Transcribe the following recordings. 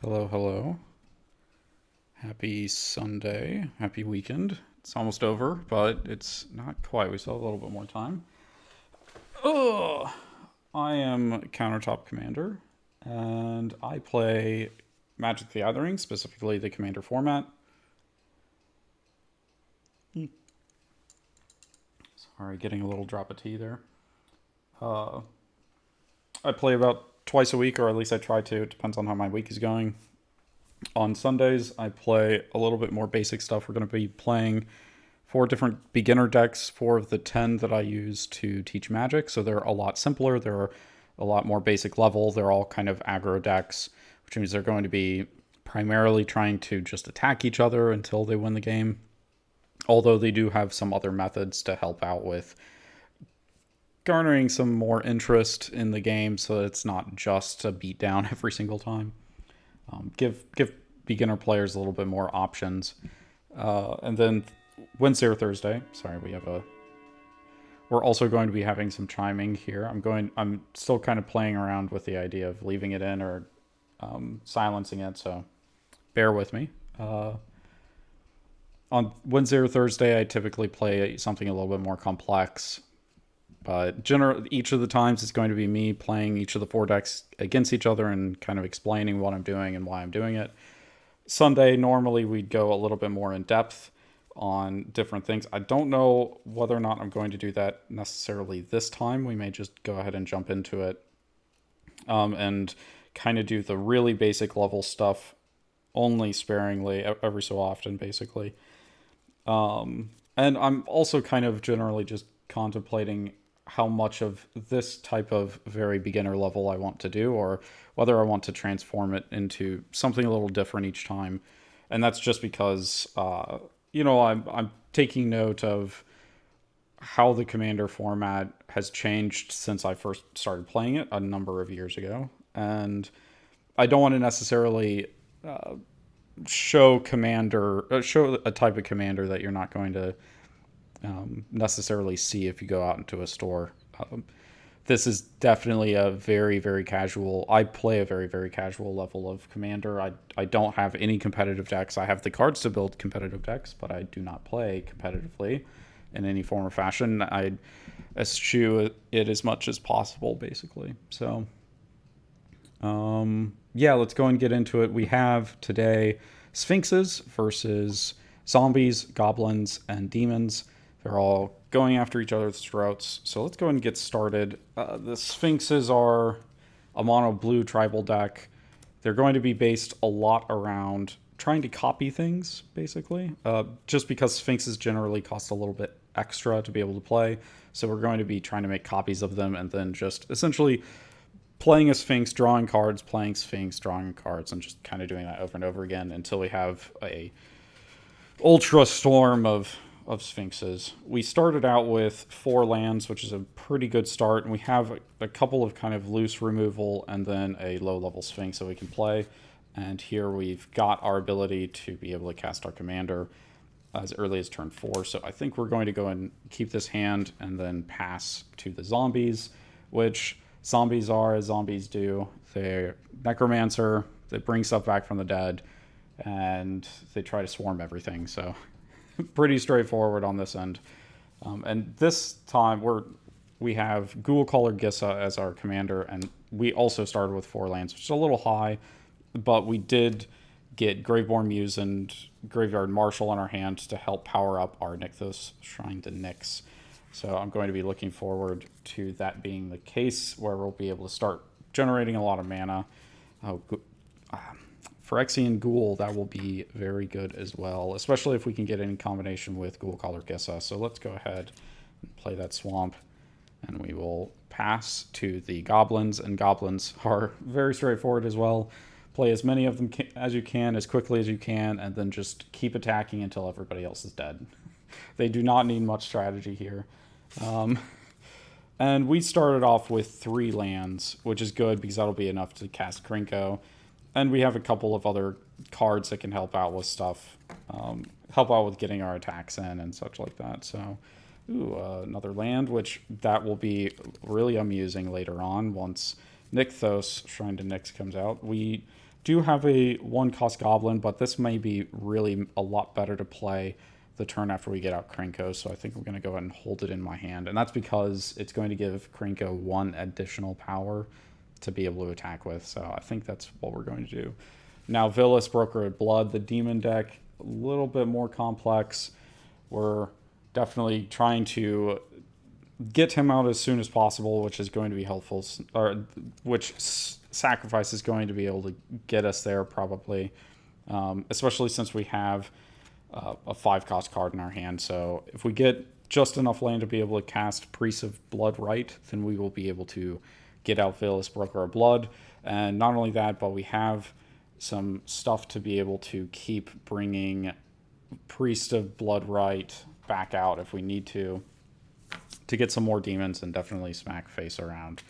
Hello, hello. Happy Sunday. Happy weekend. It's almost over, but it's not quite. We still have a little bit more time. Oh, I am CounterTop Commander, and I play Magic the Gathering, specifically the Commander format. Sorry, getting a little drop of tea there. Uh, I play about twice a week, or at least I try to. It depends on how my week is going. On Sundays, I play a little bit more basic stuff. We're going to be playing four different beginner decks, four of the 10 that I use to teach Magic. So they're a lot simpler. They're a lot more basic level. They're all kind of aggro decks, which means they're going to be primarily trying to just attack each other until they win the game. Although they do have some other methods to help out with garnering some more interest in the game so it's not just a beatdown every single time. Give beginner players a little bit more options. And then Wednesday or Thursday, sorry, we're also going to be having some chiming here. I'm still kind of playing around with the idea of leaving it in or silencing it, so bear with me. On Wednesday or Thursday, I typically play something a little bit more complex. But each of the times it's going to be me playing each of the four decks against each other and kind of explaining what I'm doing and why I'm doing it. Sunday, normally we'd go a little bit more in depth on different things. I don't know whether or not I'm going to do that necessarily this time. We may just go ahead and jump into it and kind of do the really basic level stuff only sparingly every so often, basically. And I'm also kind of generally just contemplating how much of this type of very beginner level I want to do, or whether I want to transform it into something a little different each time. And that's just because, I'm taking note of how the Commander format has changed since I first started playing it a number of years ago. And I don't want to necessarily show a type of commander that you're not going to necessarily see if you go out into a store. This is definitely a very, very casual. I play a very, very casual level of commander. I don't have any competitive decks. I have the cards to build competitive decks, but I do not play competitively in any form or fashion. I eschew it as much as possible, basically. So, yeah, let's go and get into it. We have today Sphinxes versus zombies, goblins, and demons. They're all going after each other's throats. So let's go ahead and get started. The Sphinxes are a mono blue tribal deck. They're going to be based a lot around trying to copy things, basically. Just because Sphinxes generally cost a little bit extra to be able to play. So we're going to be trying to make copies of them and then just essentially playing a Sphinx, drawing cards, playing Sphinx, drawing cards, and just kind of doing that over and over again until we have a ultra storm of Sphinxes. We started out with 4 lands, which is a pretty good start, and we have a couple of kind of loose removal and then a low-level Sphinx that we can play. And here we've got our ability to be able to cast our commander as early as turn 4. So I think we're going to go and keep this hand and then pass to the zombies, which zombies are as zombies do. They're necromancer, they bring stuff back from the dead, and they try to swarm everything. So pretty straightforward on this end. And this time we have Ghoul Caller Gissa as our commander, and we also started with 4 lands, which is a little high, but we did get Graveborn Muse and Graveyard Marshal in our hand to help power up our Nykthos Shrine to Nyx. So I'm going to be looking forward to that being the case, where we'll be able to start generating a lot of mana. Phyrexian Ghoul, that will be very good as well, especially if we can get it in combination with Ghoul Caller Gissa. So let's go ahead and play that swamp, and we will pass to the goblins, and goblins are very straightforward as well. Play as many of them as you can, as quickly as you can, and then just keep attacking until everybody else is dead. They do not need much strategy here. And we started off with 3 lands, which is good because that'll be enough to cast Krinko. And we have a couple of other cards that can help out with stuff, help out with getting our attacks in and such like that. So, another land, which that will be really amusing later on once Nykthos Shrine to Nyx comes out. do have a 1-cost Goblin, but this may be really a lot better to play the turn after we get out Krenko, so I think I'm going to go ahead and hold it in my hand. And that's because it's going to give Krenko 1 additional power to be able to attack with, so I think that's what we're going to do. Now, Villa's Broker of Blood, the Demon deck, a little bit more complex. We're definitely trying to get him out as soon as possible, which is going to be helpful, or which sacrifice is going to be able to get us there probably, especially since we have a 5-cost card in our hand. So if we get just enough land to be able to cast Priest of Blood right, then we will be able to get out Veil's Broker of Blood. And not only that, but we have some stuff to be able to keep bringing Priest of Blood right back out if we need to get some more demons and definitely smack face around.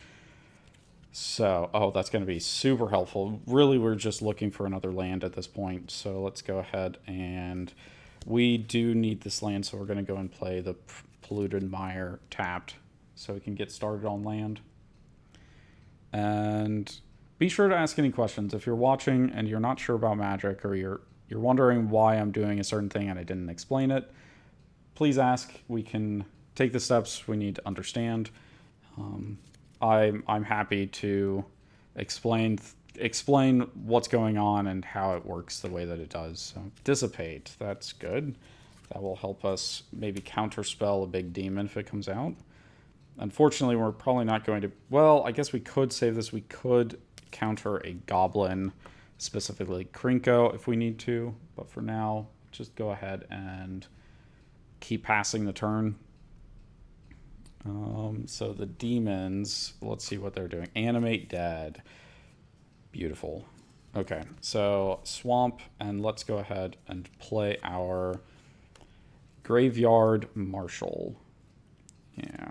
So, oh, that's going to be super helpful. Really, we're just looking for another land at this point. So let's go ahead, and we do need this land, so we're going to go and play the Polluted Mire tapped so we can get started on land. And be sure to ask any questions. If you're watching and you're not sure about Magic, or you're wondering why I'm doing a certain thing and I didn't explain it, please ask. We can take the steps we need to understand. I'm happy to explain what's going on and how it works the way that it does. So, Dissipate, that's good. That will help us maybe counterspell a big demon if it comes out. Unfortunately, we're probably not going to... Well, I guess we could save this. We could counter a Goblin, specifically Krenko, if we need to. But for now, just go ahead and keep passing the turn. So the demons, let's see what they're doing. Animate Dead. Beautiful. Okay, so Swamp, and let's go ahead and play our Graveyard Marshal. Yeah.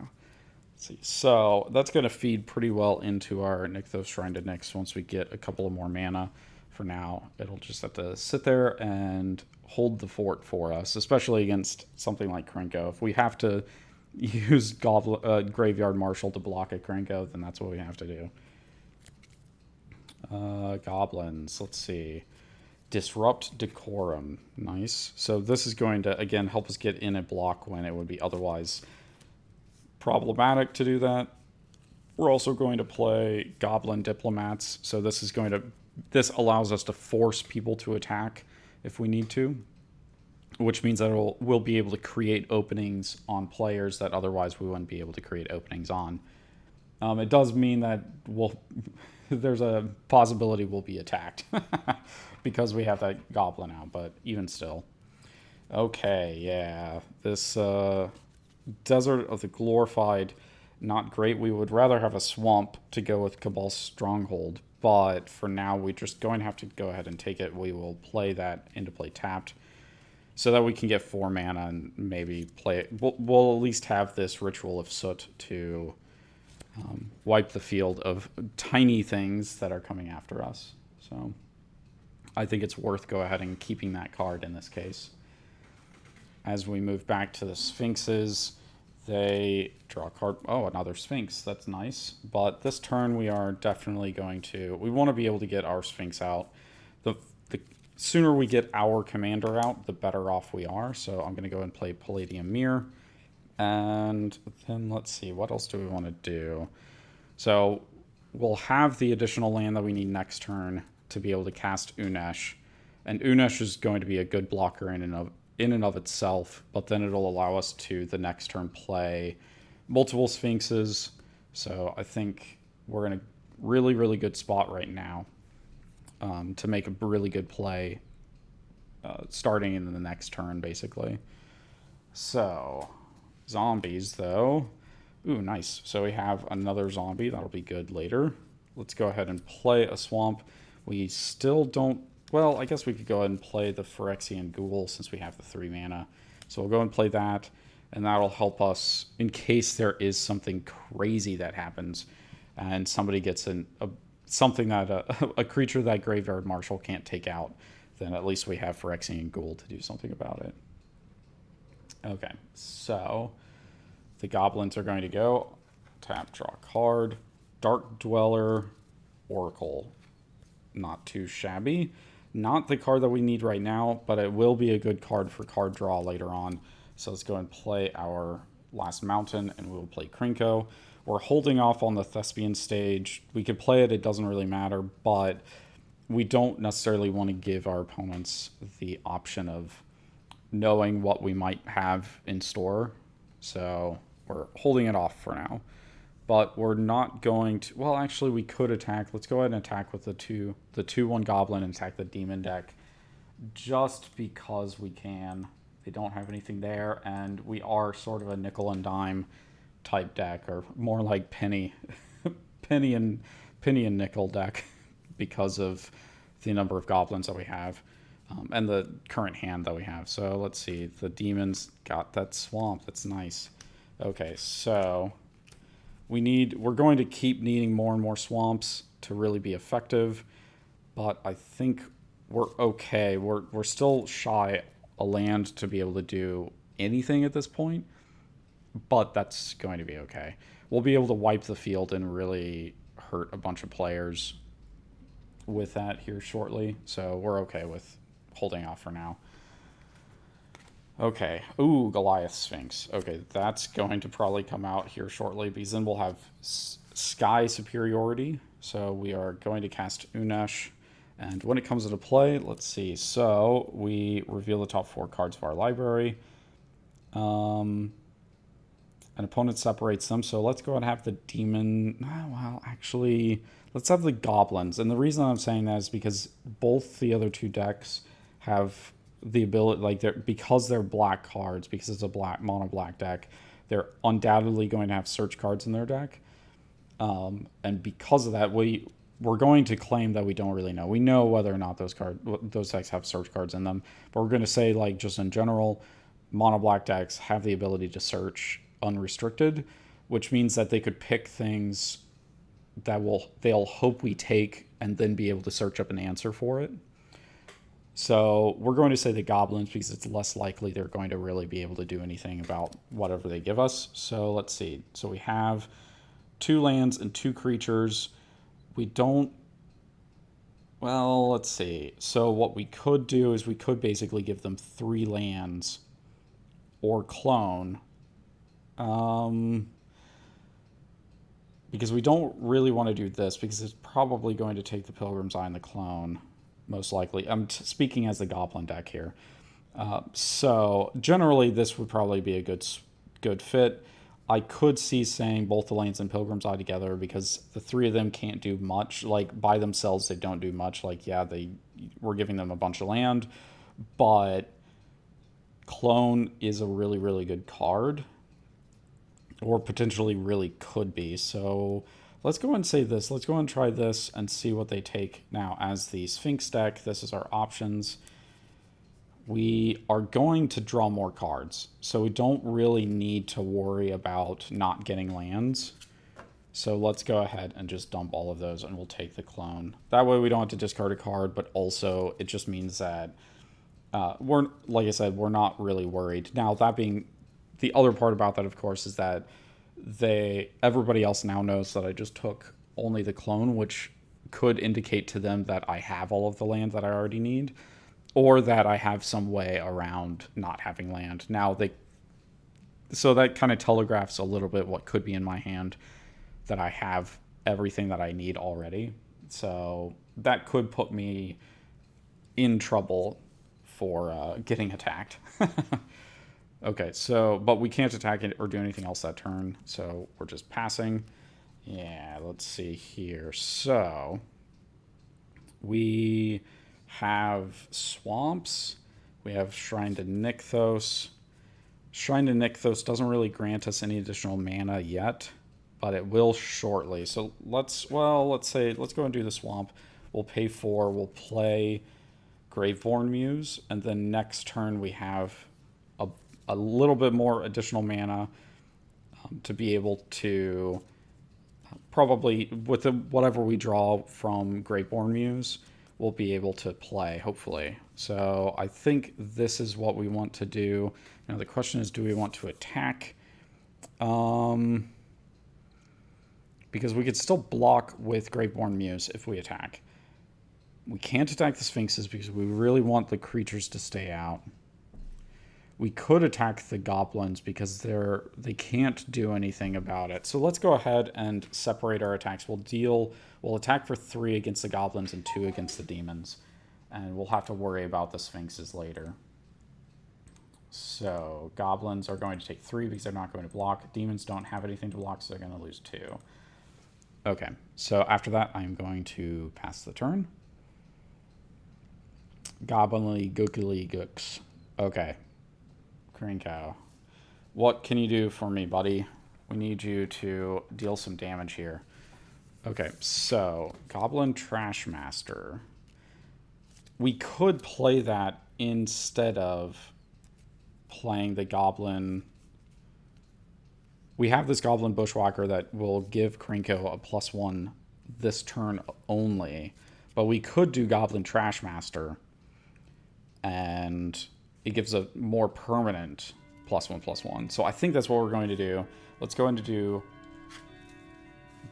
Let's see. So that's going to feed pretty well into our Nykthos Shrine to Nyx once we get a couple of more mana. For now, it'll just have to sit there and hold the fort for us, especially against something like Krenko. If we have to use Graveyard Marshal to block a Krenko, then that's what we have to do. Goblins, let's see. Disrupt Decorum, nice. So this is going to, again, help us get in a block when it would be otherwise problematic to do that. We're also going to play Goblin Diplomats, so this allows us to force people to attack if we need to, which means that we'll be able to create openings on players that otherwise we wouldn't be able to create openings on. It does mean that there's a possibility we'll be attacked because we have that Goblin out, but even still. Okay, yeah. This Desert of the Glorified, not great. We would rather have a Swamp to go with Cabal's Stronghold, but for now we're just going to have to go ahead and take it. We will play that into play tapped, so that we can get 4 mana and maybe play it. We'll at least have this Ritual of Soot to wipe the field of tiny things that are coming after us. So I think it's worth go ahead and keeping that card in this case. As we move back to the Sphinxes, they draw a card. Oh, another Sphinx. That's nice. But this turn we are definitely going to... We want to be able to get our Sphinx out. The sooner we get our commander out, the better off we are. So I'm going to go and play Palladium Mirror. And then let's see, what else do we want to do? So we'll have the additional land that we need next turn to be able to cast Unesh. And Unesh is going to be a good blocker in and of itself, but then it'll allow us to, the next turn, play multiple Sphinxes. So I think we're in a really, really good spot right now to make a really good play starting in the next turn, basically. So, zombies, though. Ooh, nice. So we have another zombie. That'll be good later. Let's go ahead and play a Swamp. We still don't... Well, I guess we could go ahead and play the Phyrexian Ghoul since we have the 3 mana. So we'll go and play that, and that'll help us in case there is something crazy that happens and somebody gets something that a creature that Graveyard Marshal can't take out. Then at least we have Phyrexian Ghoul to do something about it. Okay, so the Goblins are going to go. Tap, draw card. Dark Dweller, Oracle. not too shabby. Not the card that we need right now, but it will be a good card for card draw later on. So let's go and play our last mountain, and we will play Krinko. We're holding off on the Thespian stage. We could play it, it doesn't really matter, but we don't necessarily want to give our opponents the option of knowing what we might have in store. So we're holding it off for now. But we're not going to... Well, actually, we could attack. Let's go ahead and attack with the 2/1 Goblin and attack the Demon deck. Just because we can. They don't have anything there, and we are sort of a nickel and dime type deck, or more like penny and nickel deck, because of the number of goblins that we have, and the current hand that we have. So let's see. The demons got that swamp. That's nice. Okay, so we're going to keep needing more and more swamps to really be effective, but I think we're okay. We're still shy a land to be able to do anything at this point, but that's going to be okay. We'll be able to wipe the field and really hurt a bunch of players with that here shortly, so we're okay with holding off for now. Okay. Ooh, Goliath Sphinx. Okay, that's going to probably come out here shortly, because then we'll have Sky Superiority. So we are going to cast Unesh. And when it comes into play, let's see. So we reveal the top 4 cards of our library. An opponent separates them. So let's go and have the demon. Well, actually, let's have the goblins. And the reason I'm saying that is because both the other 2 decks have the ability, like, because they're black cards, because it's a mono black deck, they're undoubtedly going to have search cards in their deck. And because of that, we're going to claim that we don't really know. We know whether or not those decks have search cards in them, but we're going to say, like, just in general, mono black decks have the ability to search unrestricted, which means that they could pick things that they'll hope we take and then be able to search up an answer for it. So we're going to say the goblins because it's less likely they're going to really be able to do anything about whatever they give us. So let's see. So we have 2 lands and 2 creatures. We don't... Well, let's see. So what we could do is we could basically give them 3 lands or clone. Because we don't really want to do this because it's probably going to take the Pilgrim's Eye and the clone, most likely. I'm speaking as the Goblin deck here. So generally this would probably be a good fit. I could see saying both the lands and Pilgrim's Eye together because the 3 of them can't do much. Like, by themselves, they don't do much. Like, yeah, we're giving them a bunch of land, but Clone is a really, really good card, or potentially really could be. So let's go and say this. Let's go and try this and see what they take now as the Sphinx deck. This is our options. We are going to draw more cards, so we don't really need to worry about not getting lands. So let's go ahead and just dump all of those, and we'll take the clone. That way we don't have to discard a card, but also it just means that like I said, we're not really worried. Now, that being the other part about that, of course, is that everybody else now knows that I just took only the clone, which could indicate to them that I have all of the land that I already need, or that I have some way around not having land. Now, so that kind of telegraphs a little bit what could be in my hand, that I have everything that I need already. So that could put me in trouble for getting attacked. Okay, so, but we can't attack it or do anything else that turn, so we're just passing. Yeah, let's see here. So we have swamps. We have Shrine to Nykthos. Shrine to Nykthos doesn't really grant us any additional mana yet, but it will shortly. So let's go and do the swamp. We'll pay 4. We'll play Graveborn Muse, and then next turn we have a little bit more additional mana to be able to probably, with whatever we draw from Graveborn Muse, we'll be able to play, hopefully. So I think this is what we want to do. Now the question is, do we want to attack? Because we could still block with Graveborn Muse if we attack. We can't attack the Sphinxes because we really want the creatures to stay out. We could attack the Goblins because they can't do anything about it. So let's go ahead and separate our attacks. We'll attack for 3 against the Goblins and 2 against the Demons. And we'll have to worry about the Sphinxes later. So Goblins are going to take 3 because they're not going to block. Demons don't have anything to block, so they're going to lose 2. Okay, so after that, I'm going to pass the turn. Goblinly googly gooks. Okay. Krinko. What can you do for me, buddy? We need you to deal some damage here. Okay, so Goblin Trashmaster. We could play that instead of playing the Goblin. We have this Goblin Bushwhacker that will give Krinko a +1 this turn only. But we could do Goblin Trashmaster. And it gives a more permanent +1/+1. So I think that's what we're going to do. Let's go into do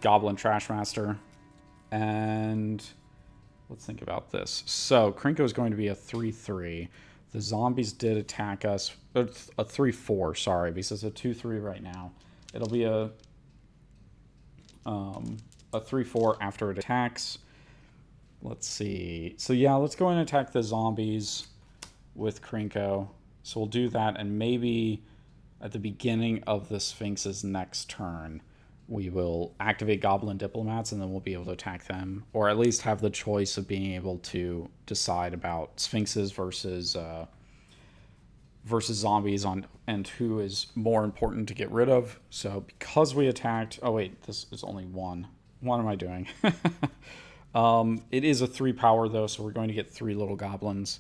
Goblin Trashmaster. And let's think about this. So Krinko is going to be a 3/3. The zombies did attack us. A 3/4, sorry, because it's a 2/3 right now. It'll be a 3/4 after it attacks. Let's see. So yeah, let's go and attack the zombies with Krinko. So we'll do that, and maybe at the beginning of the Sphinx's next turn, we will activate Goblin Diplomats, and then we'll be able to attack them, or at least have the choice of being able to decide about Sphinxes versus zombies and who is more important to get rid of. So because we attacked... Oh, wait, this is only 1. What am I doing? It is a 3 power, though, so we're going to get 3 little goblins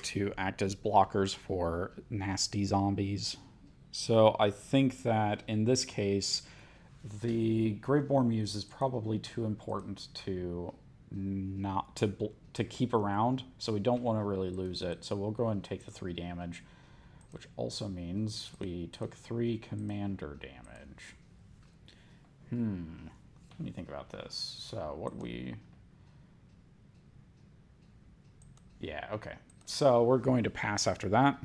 to act as blockers for nasty zombies. So I think that in this case, the Graveborn Muse is probably too important to not to keep around, so we don't want to really lose it. So we'll go ahead and take the 3 damage, which also means we took 3 commander damage. Let me think about this. So what we... Yeah, okay. So we're going to pass after that.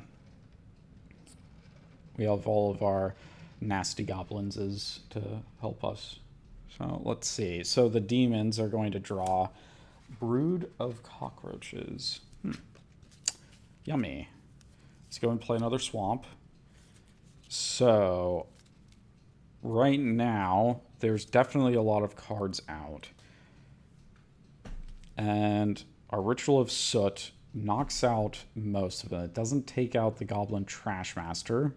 We have all of our nasty goblins to help us. So let's see. So the demons are going to draw Brood of Cockroaches. Yummy. Let's go and play another swamp. So right now, there's definitely a lot of cards out. And our Ritual of Soot knocks out most of it. It doesn't take out the Goblin Trashmaster.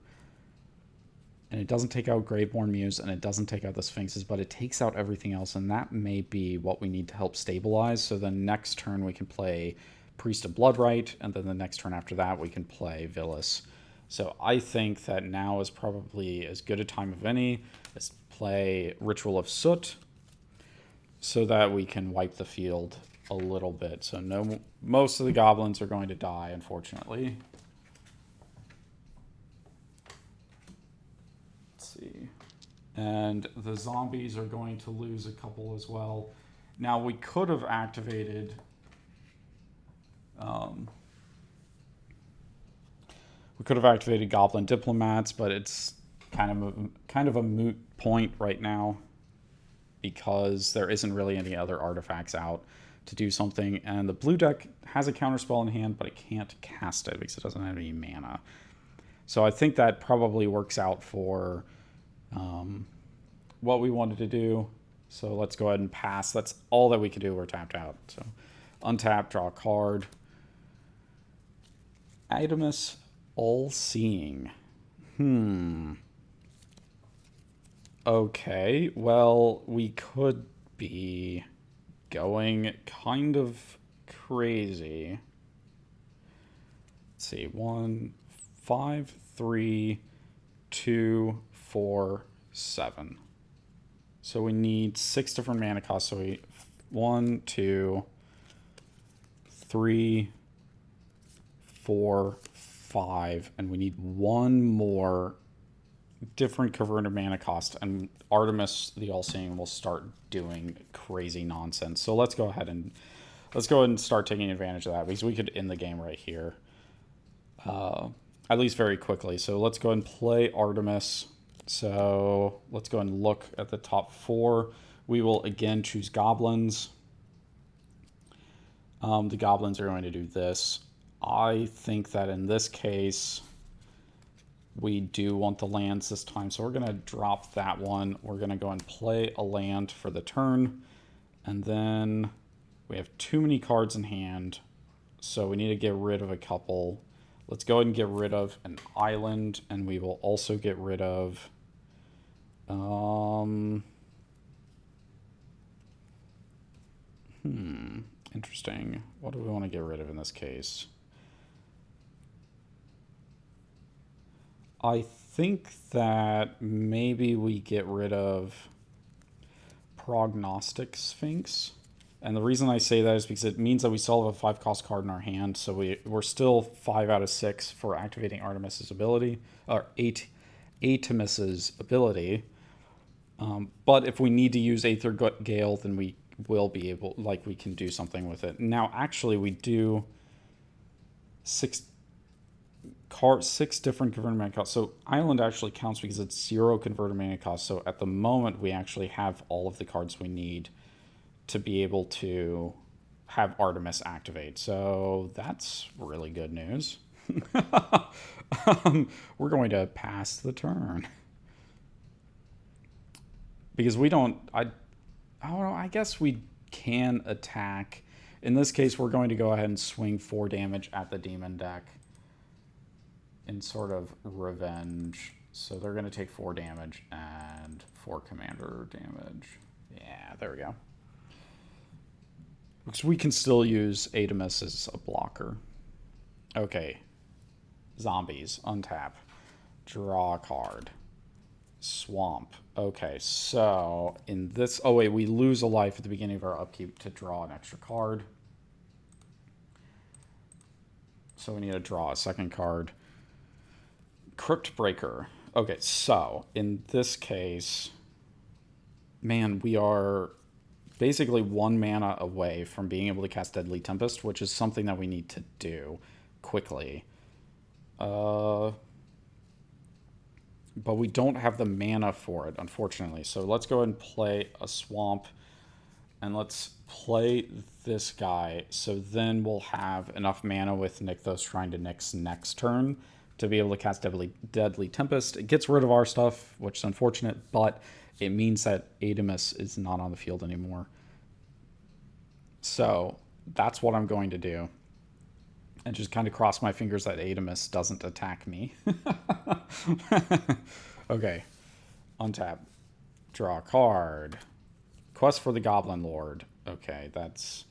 And it doesn't take out Graveborn Muse, and it doesn't take out the Sphinxes, but it takes out everything else, and that may be what we need to help stabilize. So the next turn we can play Priest of Bloodright, and then the next turn after that we can play Villas. So I think that now is probably as good a time of any as play Ritual of Soot, so that we can wipe the field a little bit. So most of the goblins are going to die, unfortunately. And the zombies are going to lose a couple as well. Now, we could have activated... Goblin Diplomats, but it's kind of a moot point right now because there isn't really any other artifacts out to do something. And the blue deck has a counterspell in hand, but it can't cast it because it doesn't have any mana. So I think that probably works out for... what we wanted to do. So let's go ahead and pass. That's all that we can do. We're tapped out. So untap, draw a card. Itemus All-Seeing. Okay, well, we could be going kind of crazy. Let's see. 1, 5, 3, 2, 4, 7. So we need 6 different mana costs. So 1, 2, 3, 4, 5, and we need 1 more different converted mana cost, and Artemis the All-Seeing will start doing crazy nonsense. So let's go ahead and let's go ahead and start taking advantage of that because we could end the game right here. At least very quickly. So let's go and play Artemis. So let's go and look at the top 4. We will again choose Goblins. The Goblins are going to do this. I think that in this case, we do want the lands this time. So we're going to drop that one. We're going to go and play a land for the turn. And then we have too many cards in hand. So we need to get rid of a couple. Let's go ahead and get rid of an island, and we will also get rid of interesting. What do we want to get rid of in this case? I think that maybe we get rid of Prognostic Sphinx. And the reason I say that is because it means that we still have a 5-cost card in our hand, so we're still 5 out of 6 for activating Artemis's ability, or Artemis's ability. But if we need to use Aether Gale, then we will be able, like, we can do something with it. Now, actually, we do 6 different converted mana costs. So Island actually counts because it's 0 converted mana cost. So at the moment, we actually have all of the cards we need to be able to have Artemis activate. So that's really good news. We're going to pass the turn. Because we don't... I don't know, I guess we can attack. In this case, we're going to go ahead and swing 4 damage at the demon deck in sort of revenge. So they're going to take 4 damage and 4 commander damage. Yeah, there we go. Because we can still use Artemis as a blocker. Okay. Zombies. Untap. Draw a card. Swamp. Okay, so in this... Oh, wait, we lose a life at the beginning of our upkeep to draw an extra card. So we need to draw a second card. Crypt Breaker. Okay, so in this case... Man, we are basically 1 mana away from being able to cast Deadly Tempest, which is something that we need to do quickly. But we don't have the mana for it, unfortunately. So let's go ahead and play a Swamp. And let's play this guy. So then we'll have enough mana with Nykthos Shrine to Nyx next turn to be able to cast Deadly Tempest. It gets rid of our stuff, which is unfortunate, but it means that Artemis is not on the field anymore. So that's what I'm going to do. And just kind of cross my fingers that Artemis doesn't attack me. Okay. Untap. Draw a card. Quest for the Goblin Lord. Okay, that's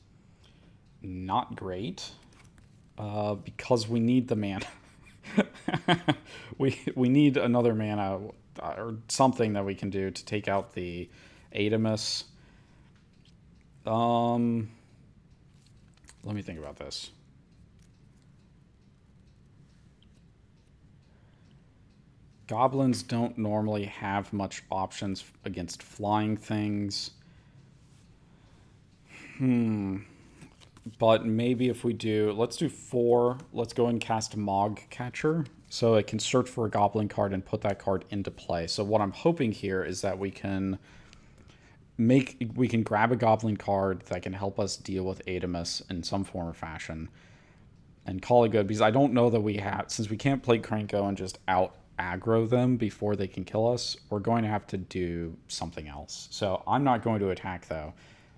not great. Because we need the mana. we need another mana or something that we can do to take out the Artemis. Let me think about this. Goblins don't normally have much options against flying things. But maybe if we do... Let's do 4. Let's go and cast Mog Catcher. So it can search for a goblin card and put that card into play. So what I'm hoping here is that we can grab a goblin card that can help us deal with Artemis in some form or fashion and call it good. Because I don't know that we have... Since we can't play Krenko and just out-aggro them before they can kill us, we're going to have to do something else. So I'm not going to attack, though,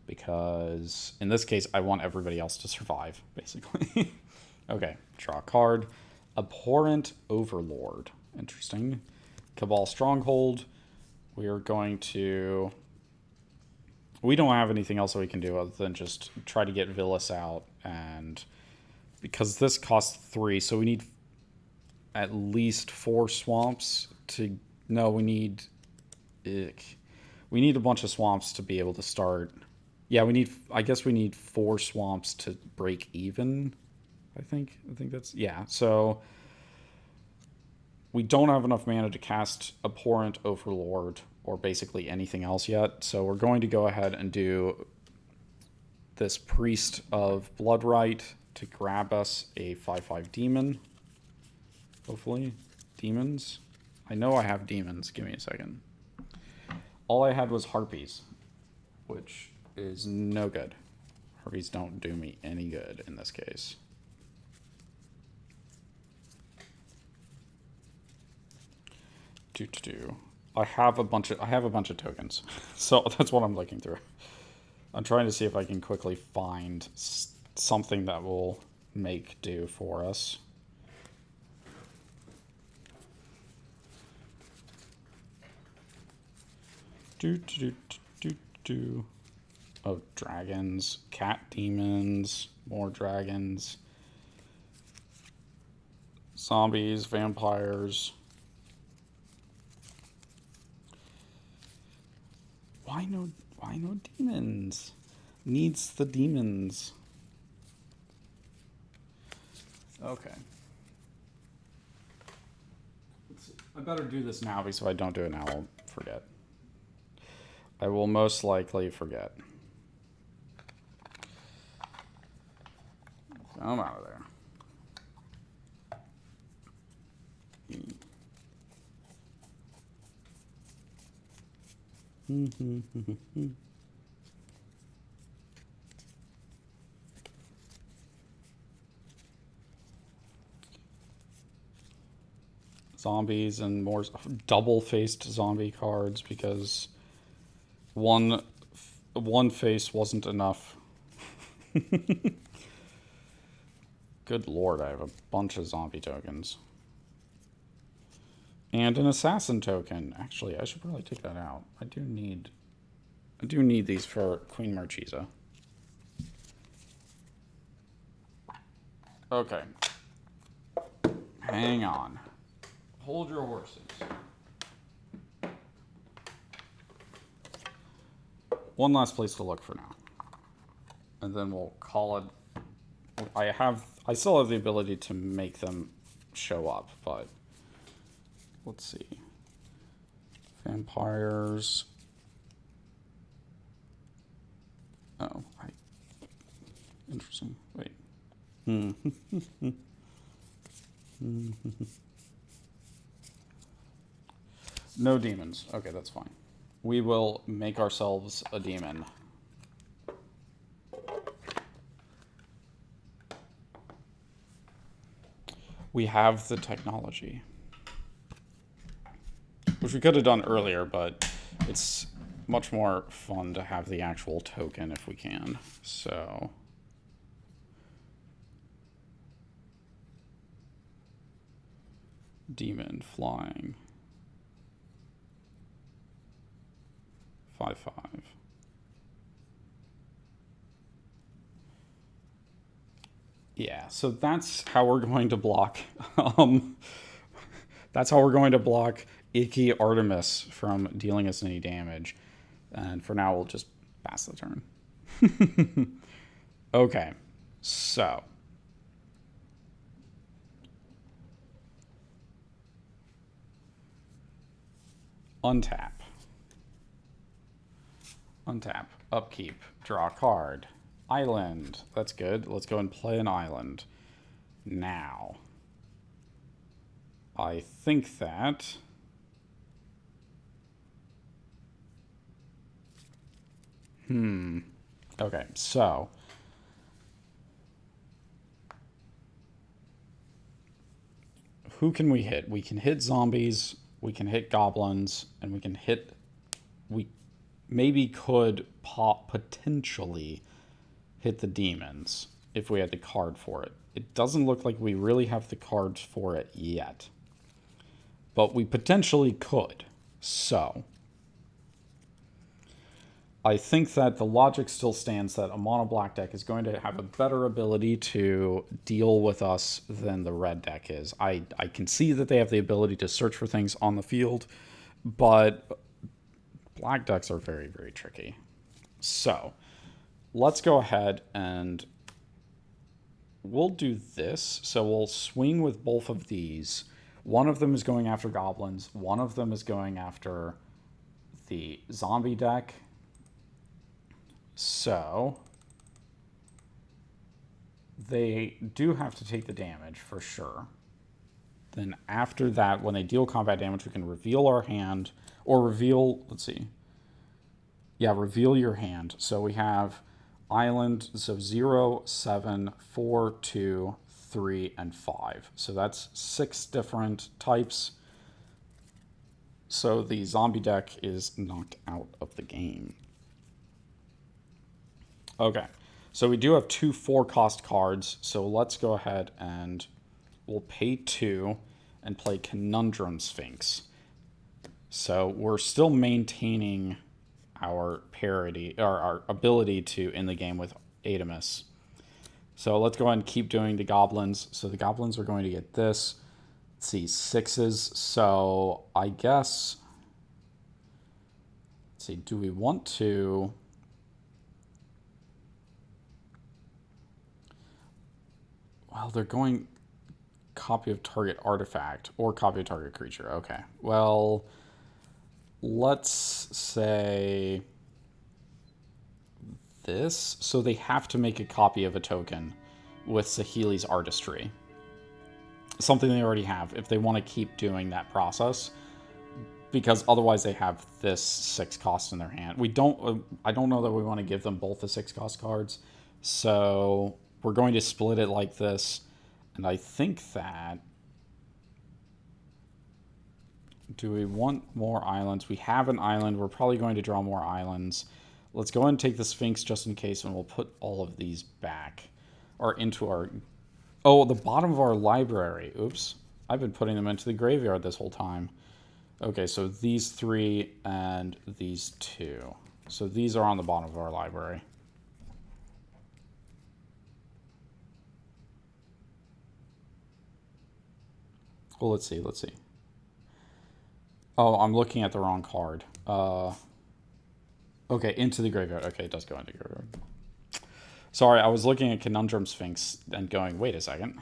because in this case, I want everybody else to survive, basically. Okay, draw a card. Abhorrent Overlord. Interesting. Cabal Stronghold. We are going to... We don't have anything else that we can do other than just try to get Villas out. And because this costs 3, so we need at least 4 swamps to... No, we need... We need a bunch of swamps to be able to start... Yeah, we need... I guess we need 4 swamps to break even. I think that's... Yeah, so... We don't have enough mana to cast Abhorrent Overlord or basically anything else yet. So we're going to go ahead and do this Priest of Bloodright to grab us a 5/5 demon. Hopefully. Demons. I know I have demons. Give me a second. All I had was Harpies, which is no good. Harpies don't do me any good in this case. I have a bunch of tokens, so that's what I'm looking through. I'm trying to see if I can quickly find something that will make do for us. Oh, dragons, cat demons, more dragons, zombies, vampires. Why no demons? Needs the demons. Okay. I better do this now because if I don't do it now, I'll forget. I will most likely forget. I'm out of there. Zombies and more double-faced zombie cards because one face wasn't enough. Good lord, I have a bunch of zombie tokens. And an assassin token. Actually, I should probably take that out. I do need these for Queen Marchesa. Okay. Hang on. Hold your horses. One last place to look for now. And then we'll call it. I still have the ability to make them show up, but let's see. Vampires. Oh, interesting. Wait. No demons. Okay, that's fine. We will make ourselves a demon. We have the technology. Which we could have done earlier, but it's much more fun to have the actual token if we can. So demon flying 5/5. Yeah, so that's how we're going to block. That's how we're going to block Icky Artemis from dealing us any damage. And for now, we'll just pass the turn. Okay, so untap. Untap. Upkeep. Draw a card. Island. That's good. Let's go and play an island. Now. I think that... Okay, so... who can we hit? We can hit zombies, we can hit goblins, and we can hit... we maybe could potentially hit the demons if we had the card for it. It doesn't look like we really have the cards for it yet. But we potentially could. So... I think that the logic still stands that a mono black deck is going to have a better ability to deal with us than the red deck is. I can see that they have the ability to search for things on the field, but black decks are very, very tricky. So let's go ahead and we'll do this. So we'll swing with both of these. One of them is going after goblins. One of them is going after the zombie deck. So they do have to take the damage for sure. Then after that, when they deal combat damage, we can reveal our hand or reveal, let's see. Yeah, reveal your hand. So we have island, so 0, 7, 4, 2, 3, and 5. So that's 6 different types. So the zombie deck is knocked out of the game. Okay, so we do have 2 4-cost cards. So let's go ahead and we'll pay 2 and play Conundrum Sphinx. So we're still maintaining our parity, or our ability to end the game with Adamus. So let's go ahead and keep doing the goblins. So the goblins are going to get this. Let's see, 6s. So I guess, let's see, do we want to... Well, they're going copy of target artifact or copy of target creature. Okay. Well, let's say this. So they have to make a copy of a token with Saheeli's Artistry. Something they already have if they want to keep doing that process. Because otherwise they have this 6 cost in their hand. I don't know that we want to give them both the 6 cost cards. So we're going to split it like this. And I think that... Do we want more islands? We have an island. We're probably going to draw more islands. Let's go ahead and take the Sphinx just in case, and we'll put all of these back. Or into our... Oh, the bottom of our library. Oops. I've been putting them into the graveyard this whole time. Okay, so these 3 and these 2. So these are on the bottom of our library. Well, let's see. Oh, I'm looking at the wrong card. Okay, into the graveyard. Okay, it does go into the graveyard. Sorry, I was looking at Conundrum Sphinx and going, wait a second.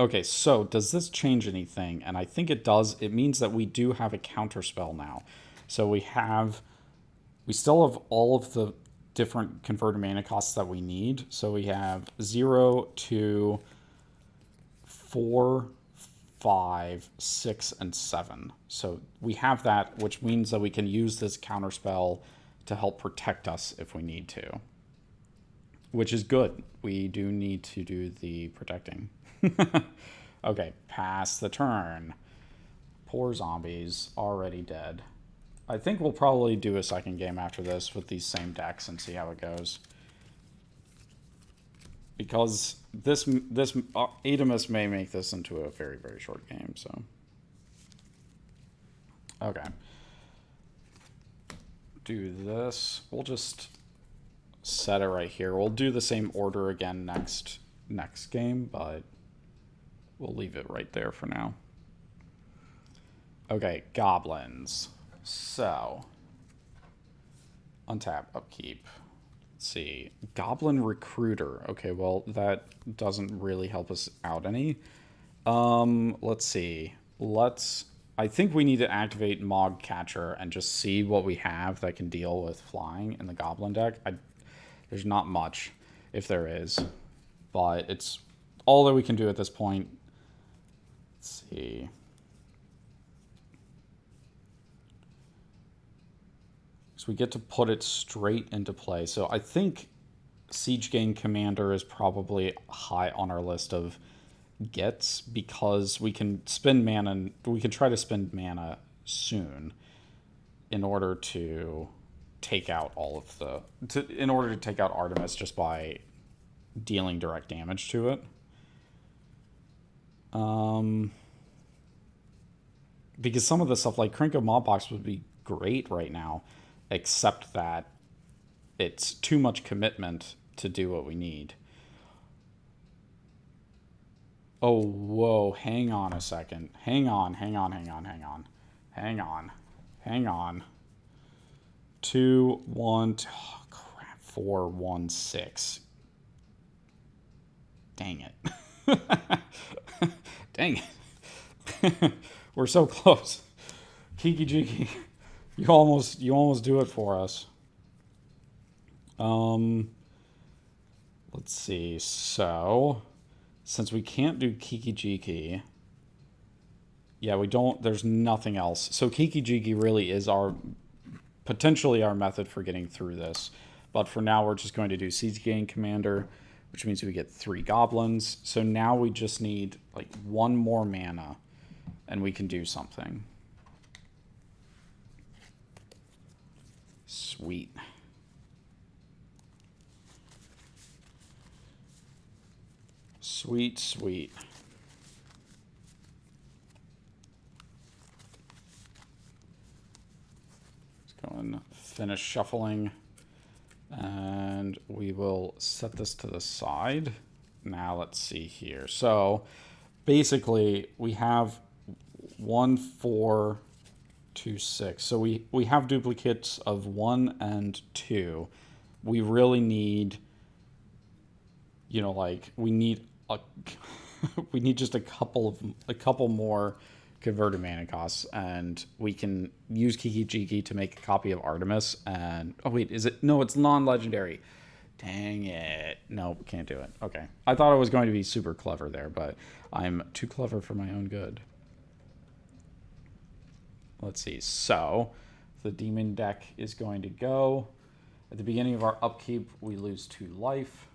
Okay, so does this change anything? And I think it does. It means that we do have a counterspell now. So we still have all of the different converted mana costs that we need. So we have 0, 2, 4, 5, 6, and 7. So we have that, which means that we can use this counterspell to help protect us if we need to. Which is good. We do need to do the protecting. Okay, pass the turn. Poor zombies, already dead. I think we'll probably do a second game after this with these same decks and see how it goes. Because this Adamus may make this into a very, very short game, so. Okay. Do this. We'll just set it right here. We'll do the same order again next game, but we'll leave it right there for now. Okay, goblins. So, untap, upkeep. Let's see. Goblin Recruiter. Okay, well, that doesn't really help us out any. Let's see. I think we need to activate Mog Catcher and just see what we have that can deal with flying in the Goblin deck. There's not much, if there is. But it's all that we can do at this point. Let's see. So we get to put it straight into play. So I think Siege Gang Commander is probably high on our list of gets because we can spend mana. We can try to spend mana soon in order to take out all of the... in order to take out Artemis just by dealing direct damage to it. Because some of the stuff like Krinko Mobbox would be great right now, except that it's too much commitment to do what we need. Oh, whoa, hang on a second. Hang on. 2, 1, oh, crap, 4, 1, 6. Dang it. Dang it. We're so close. Kiki Jiki. You almost do it for us. Let's see. So, since we can't do Kiki Jiki, yeah, we don't. There's nothing else. So Kiki Jiki really is potentially our method for getting through this. But for now, we're just going to do Siege Gang Commander, which means we get 3 goblins. So now we just need like 1 more mana, and we can do something. Sweet. Sweet, sweet. Let's go and finish shuffling. And we will set this to the side. Now let's see here. So basically we have 1, 4, 2, 6. So we have duplicates of 1 and 2. We really need, you know, like we need a we need just a couple more converted mana costs, and we can use Kiki Jiki to make a copy of Artemis. And oh wait, is it? No, it's non-legendary. Dang it. No, can't do it. Okay. I thought I was going to be super clever there, but I'm too clever for my own good. Let's see. So the demon deck is going to go. At the beginning of our upkeep, we lose 2 life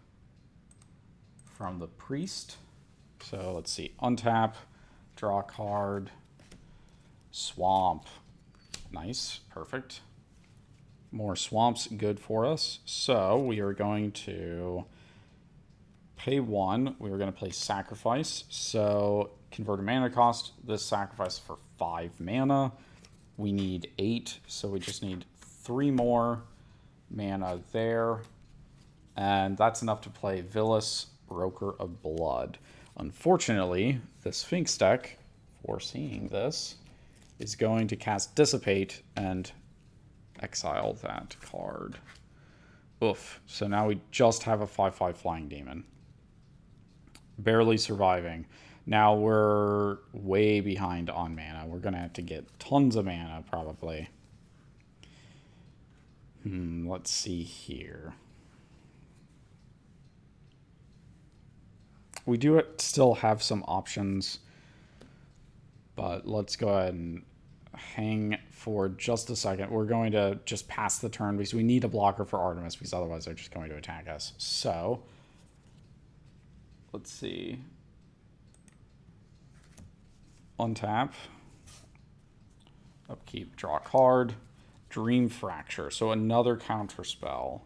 from the priest. So let's see. Untap, draw a card, swamp. Nice. Perfect. More swamps, good for us. So we are going to pay 1. We are going to play sacrifice. So convert a mana cost. This sacrifice for 5 mana. We need 8, so we just need 3 more mana there. And that's enough to play Vilis, Broker of Blood. Unfortunately, the Sphinx deck, foreseeing this, is going to cast Dissipate and exile that card. Oof. So now we just have a 5/5 flying demon. Barely surviving. Now we're way behind on mana. We're going to have to get tons of mana, probably. Let's see here. We do still have some options, but let's go ahead and hang for just a second. We're going to just pass the turn because we need a blocker for Artemis, because otherwise they're just going to attack us. So, let's see. Untap. Upkeep, draw a card. Dream Fracture. So another counter spell.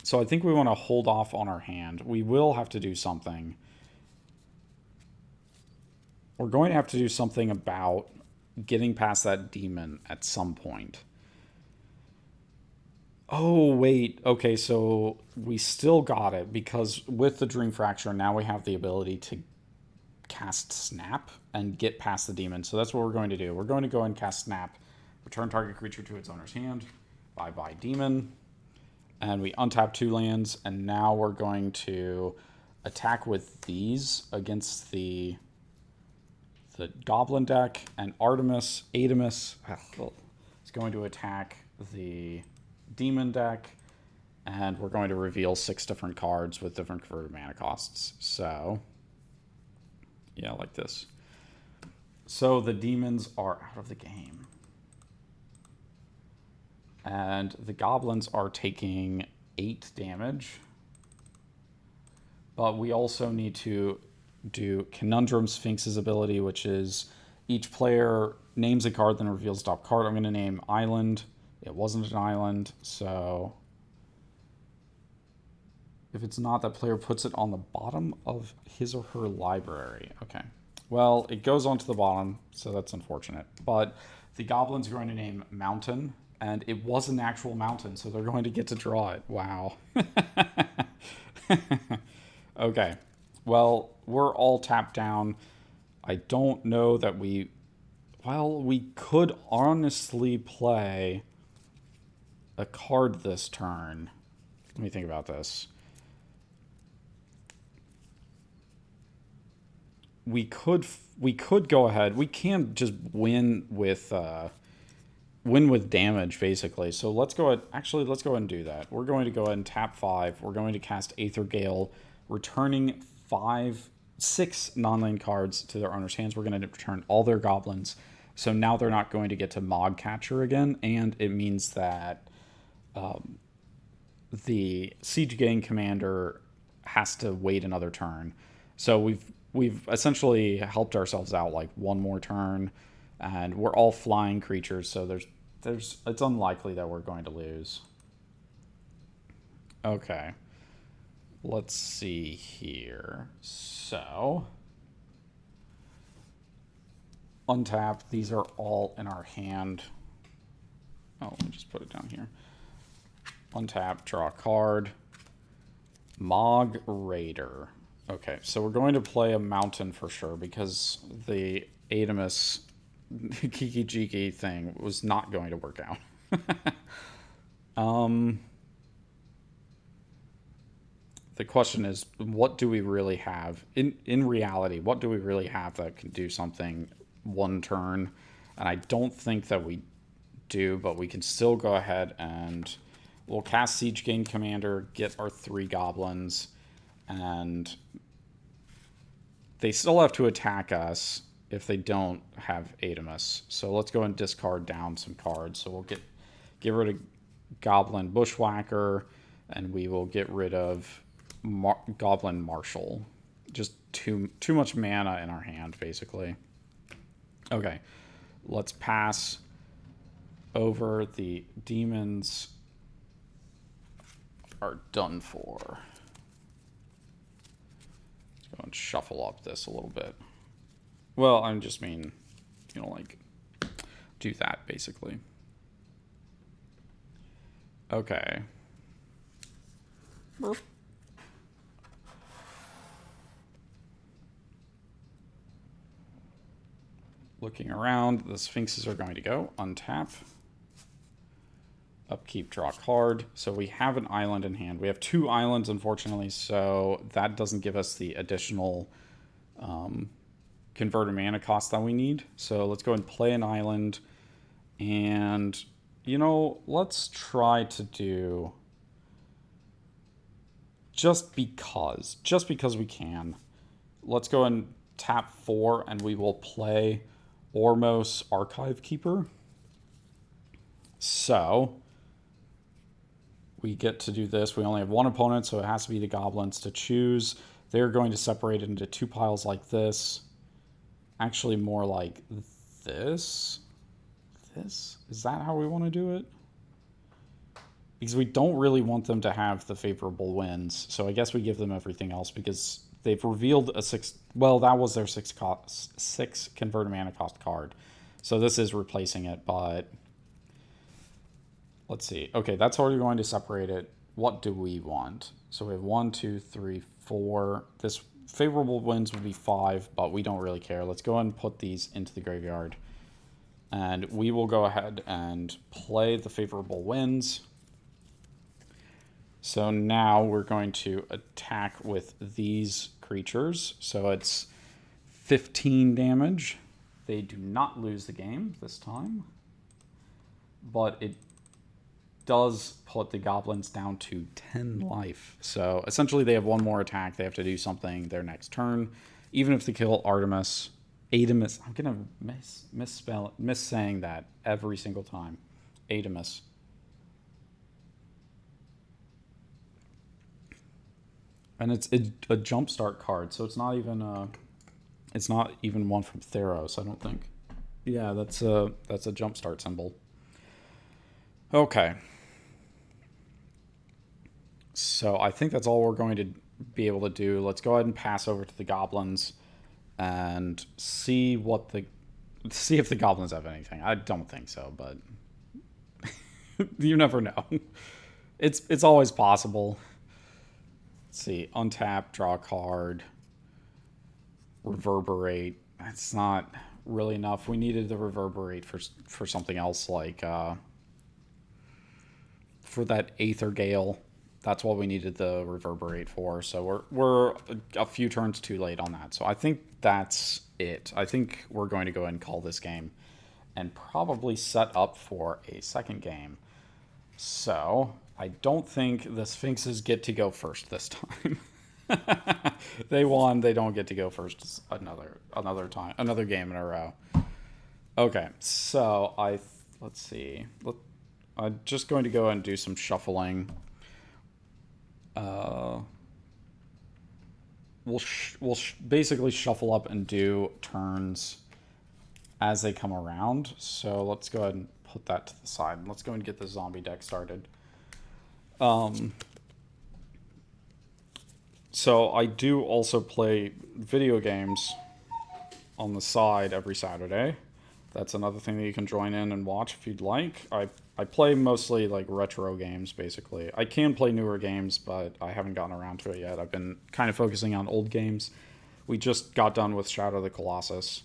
So I think we want to hold off on our hand. We will have to do something. We're going to have to do something about getting past that demon at some point. Oh, wait. Okay, so we still got it, because with the Dream Fracture, now we have the ability to cast Snap and get past the demon. So that's what we're going to do. We're going to go and cast Snap. Return target creature to its owner's hand. Bye-bye, demon. And we untap 2 lands, and now we're going to attack with these against the Goblin deck, and Artemis is going to attack the Demon deck, and we're going to reveal 6 different cards with different converted mana costs. So, yeah, like this. So the demons are out of the game. And the goblins are taking 8 damage. But we also need to do Conundrum Sphinxes ability, which is each player names a card, then reveals top card. I'm going to name Island. It wasn't an island, so if it's not, that player puts it on the bottom of his or her library. Okay. Well, it goes onto the bottom, so that's unfortunate. But the goblins are going to name Mountain, and it was an actual mountain, so they're going to get to draw it. Wow. Okay. Well, we're all tapped down. I don't know that we... Well, we could honestly play a card this turn. Let me think about this. We could go ahead. We can just win with win with damage, basically. So let's go ahead. Actually, let's go ahead and do that. We're going to go ahead and tap 5. We're going to cast Aether Gale, returning 6 non-land cards to their owner's hands. We're going to return all their goblins. So now they're not going to get to Mog Catcher again, and it means that the Siege Gang commander has to wait another turn. So we've essentially helped ourselves out like one more turn, and we're all flying creatures, so there's it's unlikely that we're going to lose. Okay. Let's see here. So untap, these are all in our hand. Oh, let me just put it down here. Untap, draw a card. Mog Raider. Okay, so we're going to play a mountain for sure because the Adamus Kiki Jiki thing was not going to work out. The question is, what do we really have? In reality, what do we really have that can do something one turn? And I don't think that we do, but we can still go ahead and we'll cast Siege Gang Commander, get our 3 goblins, and they still have to attack us if they don't have Adamus. So let's go and discard down some cards. So we'll get rid of Goblin Bushwhacker, and we will get rid of Goblin Marshal. Just too much mana in our hand, basically. Okay, let's pass over. The demons are done for. Let's go and shuffle up this a little bit. Well, I just mean, like, do that, basically. Okay. Burp. Looking around, the Sphinxes are going to go. Untap. Upkeep, draw a card. So we have an island in hand. We have 2 islands, unfortunately, so that doesn't give us the additional converted mana cost that we need. So let's go and play an island. And, let's try to do... Just because we can. Let's go and tap 4, and we will play Ormos Archive Keeper. So we get to do this. We only have 1 opponent, so it has to be the goblins to choose. They're going to separate it into 2 piles like this. Actually, more like this. Is that how we want to do it? Because we don't really want them to have the favorable wins. So I guess we give them everything else because they've revealed a 6... Well, that was their 6 converted mana cost card. So this is replacing it, but... Let's see. Okay, that's already going to separate it. What do we want? So we have 1, 2, 3, 4. This favorable wins would be 5, but we don't really care. Let's go and put these into the graveyard. And we will go ahead and play the favorable wins. So now we're going to attack with these creatures. So it's 15 damage. They do not lose the game this time. But it does put the goblins down to 10 life. So essentially they have 1 more attack. They have to do something their next turn. Even if they kill Adamus. I'm going to miss saying that every single time. Adamus. And it's a jumpstart card, so it's not even one from Theros, I don't think. Yeah, that's a jumpstart symbol. Okay. So I think that's all we're going to be able to do. Let's go ahead and pass over to the goblins and see if the goblins have anything. I don't think so, but you never know. It's always possible. Let's see, untap, draw a card, reverberate. That's not really enough. We needed the reverberate for something else, like for that Aether Gale. That's what we needed the reverberate for. So we're a few turns too late on that. So I think that's it. I think we're going to go ahead and call this game. and probably set up for a second game. So I don't think the Sphinxes get to go first this time. They won. They don't get to go first another time, another game in a row. Okay, so let's see. I'm just going to go and do some shuffling. We'll basically shuffle up and do turns as they come around. So let's go ahead and put that to the side. Let's go and get the zombie deck started. So I do also play video games on the side every Saturday. That's another thing that you can join in and watch if you'd like. I play mostly like retro games, basically. I can play newer games, but I haven't gotten around to it yet. I've been kind of focusing on old games. We just got done with Shadow of the Colossus.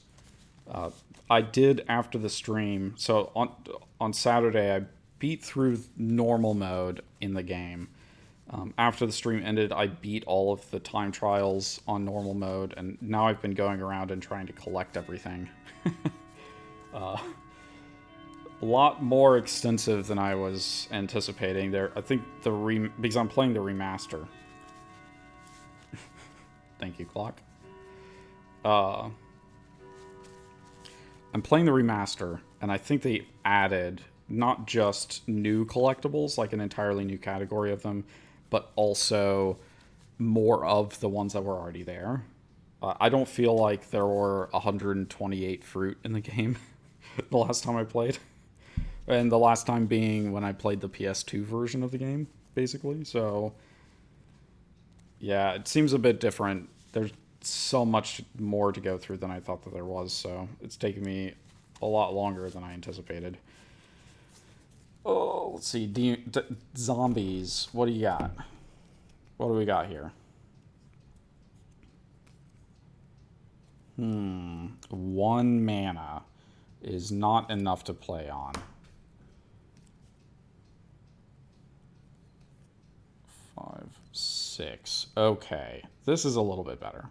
I did after the stream. So on Saturday, I beat through normal mode in the game. After the stream ended, I beat all of the time trials on normal mode, and now I've been going around and trying to collect everything. A lot more extensive than I was anticipating there. I think because I'm playing the remaster. Thank you, clock. I'm playing the remaster, and I think they added not just new collectibles, like an entirely new category of them, but also more of the ones that were already there. I don't feel like there were 128 fruit in the game the last time I played. And the last time being when I played the PS2 version of the game, basically. So, yeah, it seems a bit different. There's so much more to go through than I thought that there was, so it's taken me a lot longer than I anticipated. Oh, let's see. Zombies. What do you got? What do we got here? One mana is not enough to play on. 5, 6. Okay. This is a little bit better.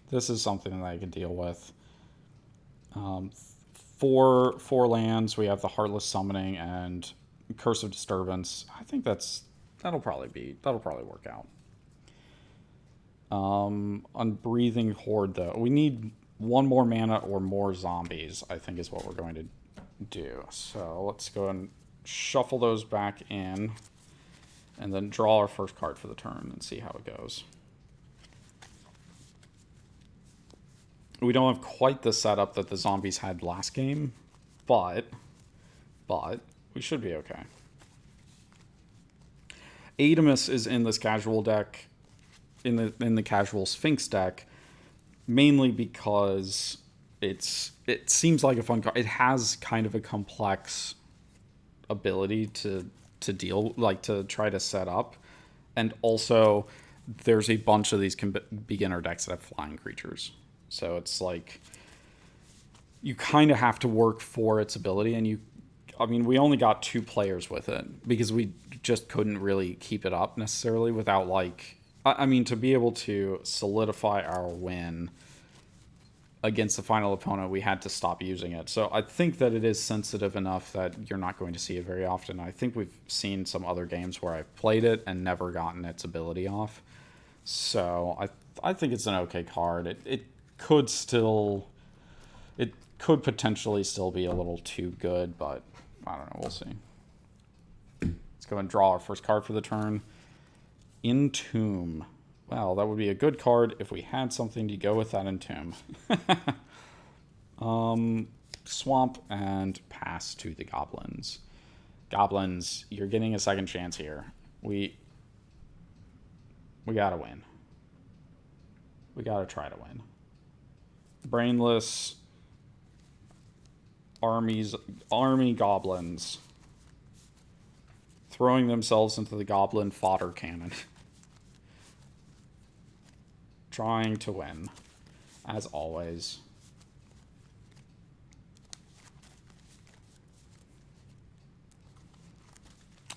This is something that I can deal with. Four lands. We have the Heartless Summoning and Curse of Disturbance. I think that'll probably work out. Unbreathing Horde, though. We need one more mana or more zombies, I think is what we're going to do. So let's go and shuffle those back in and then draw our first card for the turn and see how it goes. We don't have quite the setup that the zombies had last game, but we should be okay. Adamus is in this casual deck, in the casual Sphinx deck, mainly because it seems like a fun card. It has kind of a complex ability to deal, like to try to set up, and also there's a bunch of these beginner decks that have flying creatures. So it's like you kind of have to work for its ability, and we only got 2 players with it because we just couldn't really keep it up necessarily without to be able to solidify our win against the final opponent, we had to stop using it. So I think that it is sensitive enough that you're not going to see it very often. I think we've seen some other games where I've played it and never gotten its ability off. So I think it's an okay card. It could potentially still be a little too good, but I don't know. We'll see. Let's go and draw our first card for the turn. Entomb. Well, that would be a good card if we had something to go with that Entomb. Swamp and pass to the Goblins. Goblins, you're getting a second chance here. We gotta win. We gotta try to win. Brainless army goblins throwing themselves into the goblin fodder cannon. Trying to win, as always.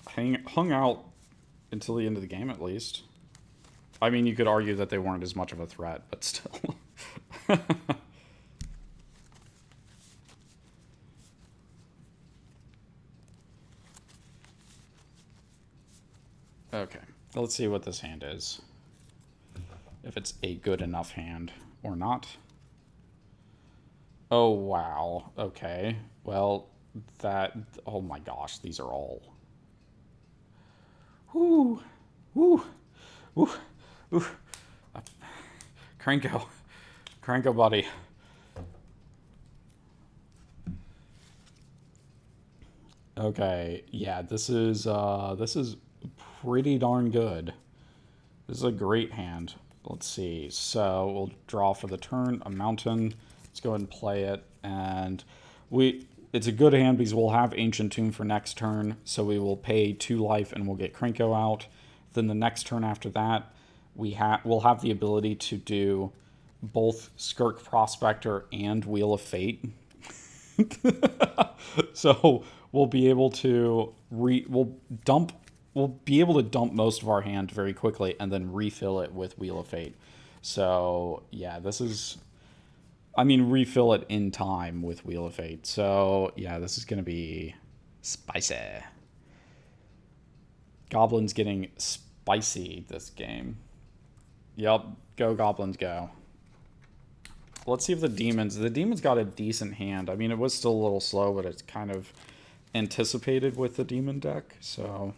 Hung out until the end of the game, at least. I mean, you could argue that they weren't as much of a threat, but still. Let's see what this hand is. If it's a good enough hand or not. Oh, wow. Okay. Well, that... Oh my gosh, these are all... Whoo! Woo! Woo! Woo! Cranko. Cranko, buddy. Okay, yeah, this is pretty darn good. This is a great hand. Let's see. So we'll draw for the turn a mountain. Let's go ahead and play it. And it's a good hand because we'll have Ancient Tomb for next turn. So we will pay 2 life and we'll get Krenko out. Then the next turn after that, we'll have the ability to do both Skirk Prospector and Wheel of Fate. So we'll be able to we'll be able to dump most of our hand very quickly and then refill it with Wheel of Fate. So yeah, this is, I mean, refill it in time with Wheel of Fate. So yeah, this is gonna be spicy. Goblins getting spicy this game. Yep, go Goblins, go. Let's see if the Demons got a decent hand. I mean, it was still a little slow, but it's kind of anticipated with the Demon deck, so...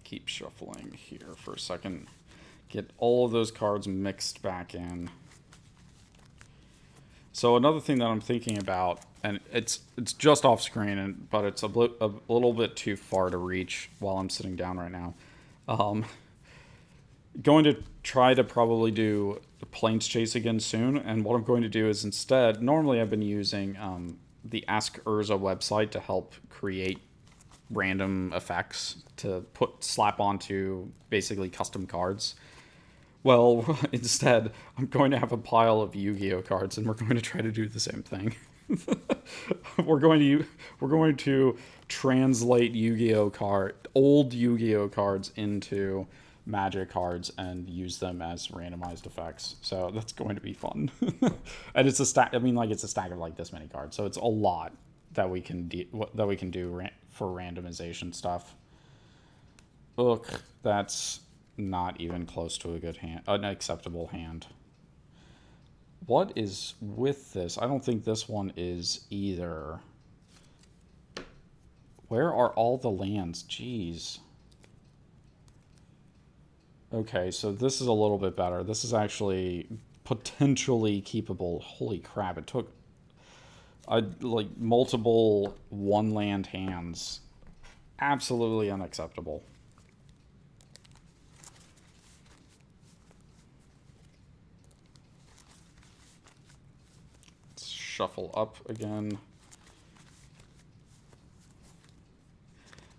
Keep shuffling here for a second. Get all of those cards mixed back in. So another thing that I'm thinking about, and it's just off screen, but it's a little bit too far to reach while I'm sitting down right now. Going to try to probably do the Plains Chase again soon, and what I'm going to do is instead, normally I've been using the Ask Urza website to help create random effects to slap onto basically custom cards. Well, instead, I'm going to have a pile of Yu-Gi-Oh cards, and we're going to try to do the same thing. we're going to translate old Yu-Gi-Oh cards into Magic cards and use them as randomized effects. So that's going to be fun. And it's a stack. I mean, like, it's a stack of like this many cards, so it's a lot that we can do for randomization stuff. Look, that's not even close to a good hand, an acceptable hand. What is with this? I don't think this one is either. Where are all the lands? Jeez. Okay, so this is a little bit better. This is actually potentially keepable. Holy crap, it took like multiple one-land hands. Absolutely unacceptable. Let's shuffle up again.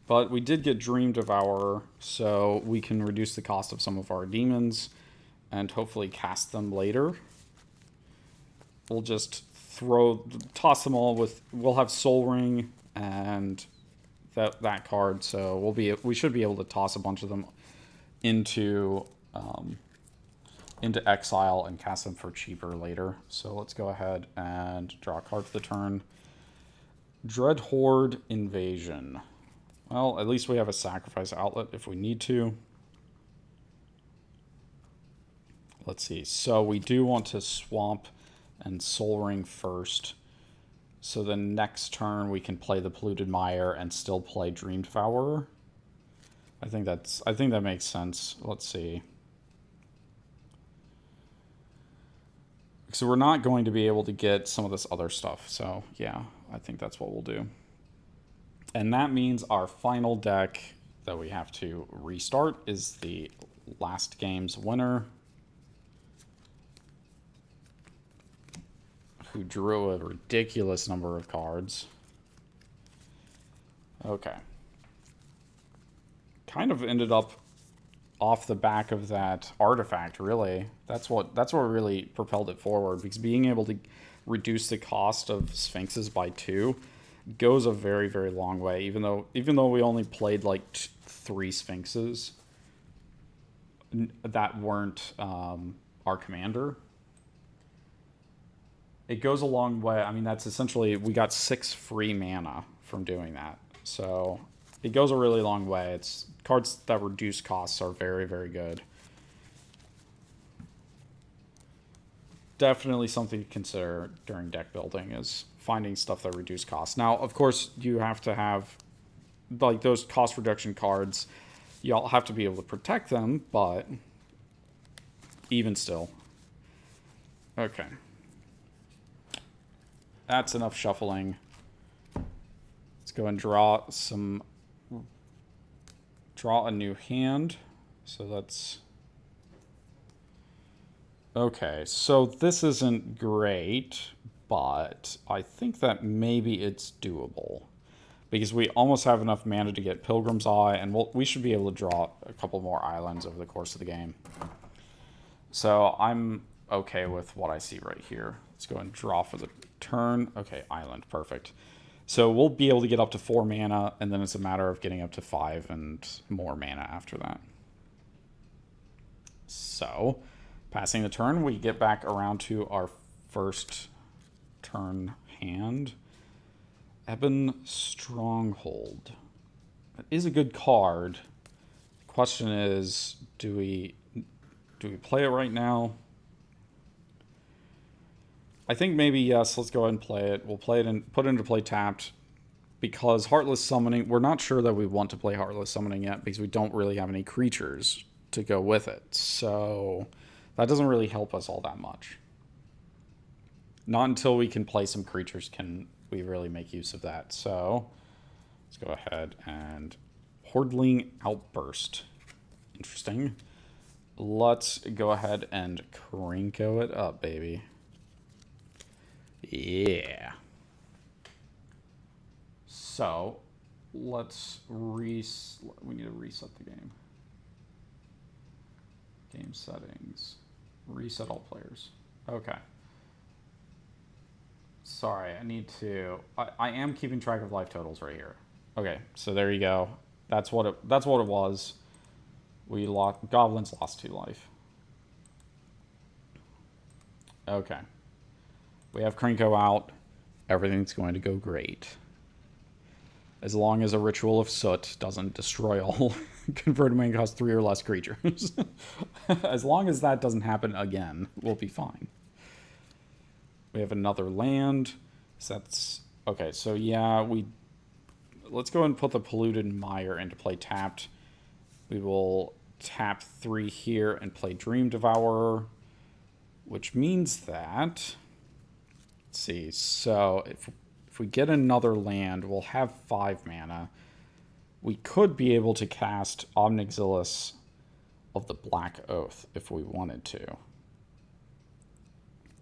But we did get Dream Devourer, so we can reduce the cost of some of our demons and hopefully cast them later. We'll just toss them all with, we'll have Soul Ring and that card, so we should be able to toss a bunch of them into exile and cast them for cheaper later. So let's go ahead and draw a card for the turn. Dread Horde Invasion. Well, at least we have a sacrifice outlet if we need to. Let's see. So we do want to swamp and Soul Ring first. So the next turn we can play the Polluted Mire and still play Dream Devourer. I think that makes sense. Let's see. So we're not going to be able to get some of this other stuff. So yeah, I think that's what we'll do. And that means our final deck that we have to restart is the last game's winner, who drew a ridiculous number of cards. Okay. Kind of ended up off the back of that artifact, really. That's what really propelled it forward, because being able to reduce the cost of Sphinxes by 2 goes a very, very long way. Even though we only played like 3 Sphinxes that weren't our commander, it goes a long way. I mean, that's essentially, we got 6 free mana from doing that. So it goes a really long way. It's cards that reduce costs are very, very good. Definitely something to consider during deck building is finding stuff that reduce costs. Now, of course, you have to have like those cost reduction cards. Y'all have to be able to protect them, but even still. Okay. That's enough shuffling. Let's go and draw a new hand. So that's... Okay, so this isn't great, but I think that maybe it's doable. Because we almost have enough mana to get Pilgrim's Eye, and we should be able to draw a couple more islands over the course of the game. So I'm okay with what I see right here. Let's go and draw for the turn. Okay, island, perfect. So we'll be able to get up to 4 mana, and then it's a matter of getting up to 5 and more mana after that. So, passing the turn, we get back around to our first turn hand. Ebon Stronghold. That is a good card. The question is, do we play it right now? I think maybe yes, let's go ahead and play it. We'll play it and put it into play tapped, because Heartless Summoning, we're not sure that we want to play Heartless Summoning yet because we don't really have any creatures to go with it. So that doesn't really help us all that much. Not until we can play some creatures can we really make use of that. So let's go ahead and Hordling Outburst. Interesting. Let's go ahead and Krinko it up, baby. Yeah. So let's we need to reset the game. Game settings. Reset all players. Okay. Sorry, I need to... I am keeping track of life totals right here. Okay, so there you go. That's what it was. Goblins lost 2 life. Okay. We have Krinko out. Everything's going to go great. As long as a Ritual of Soot doesn't destroy all converted mana cost 3 or less creatures. As long as that doesn't happen again, we'll be fine. We have another land. So that's... Okay, so yeah, let's go and put the Polluted Mire into play tapped. We will tap 3 here and play Dream Devourer, which means that... Let's see, so if we get another land, we'll have 5 mana. We could be able to cast Omnixilus of the Black Oath if we wanted to.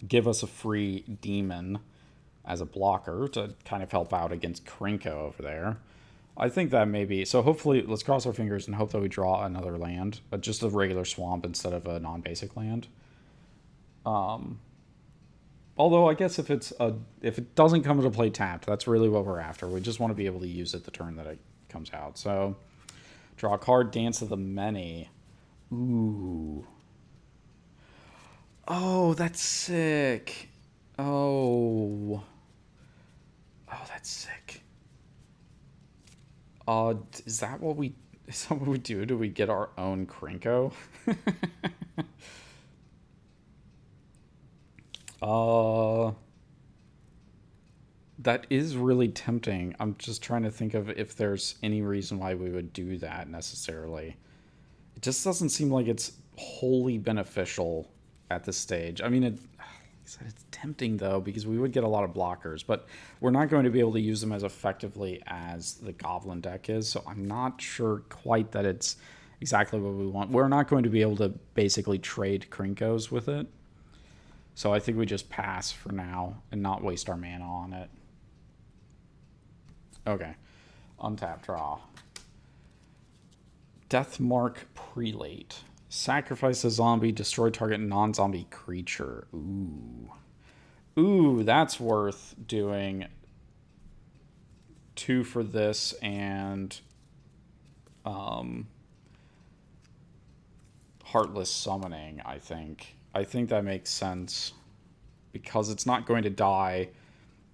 Give us a free demon as a blocker to kind of help out against Krinko over there. I think that may be... So hopefully, let's cross our fingers and hope that we draw another land. Just a regular swamp instead of a non-basic land. Although I guess if it doesn't come into play tapped, that's really what we're after. We just want to be able to use it the turn that it comes out. So, draw a card, Dance of the Many. Ooh. Oh, that's sick. Oh. Oh, that's sick. Is that what we do? Do we get our own Krinko? That is really tempting. I'm just trying to think of if there's any reason why we would do that necessarily. It just doesn't seem like it's wholly beneficial at this stage. I mean, it's tempting though, because we would get a lot of blockers, but we're not going to be able to use them as effectively as the Goblin deck is, so I'm not sure quite that it's exactly what we want. We're not going to be able to basically trade Krinkos with it. So I think we just pass for now and not waste our mana on it. Okay. Untap, draw. Deathmark Prelate. Sacrifice a zombie, destroy target non-zombie creature. Ooh. Ooh, that's worth doing. 2 for this and Heartless Summoning, I think. I think that makes sense. Because it's not going to die,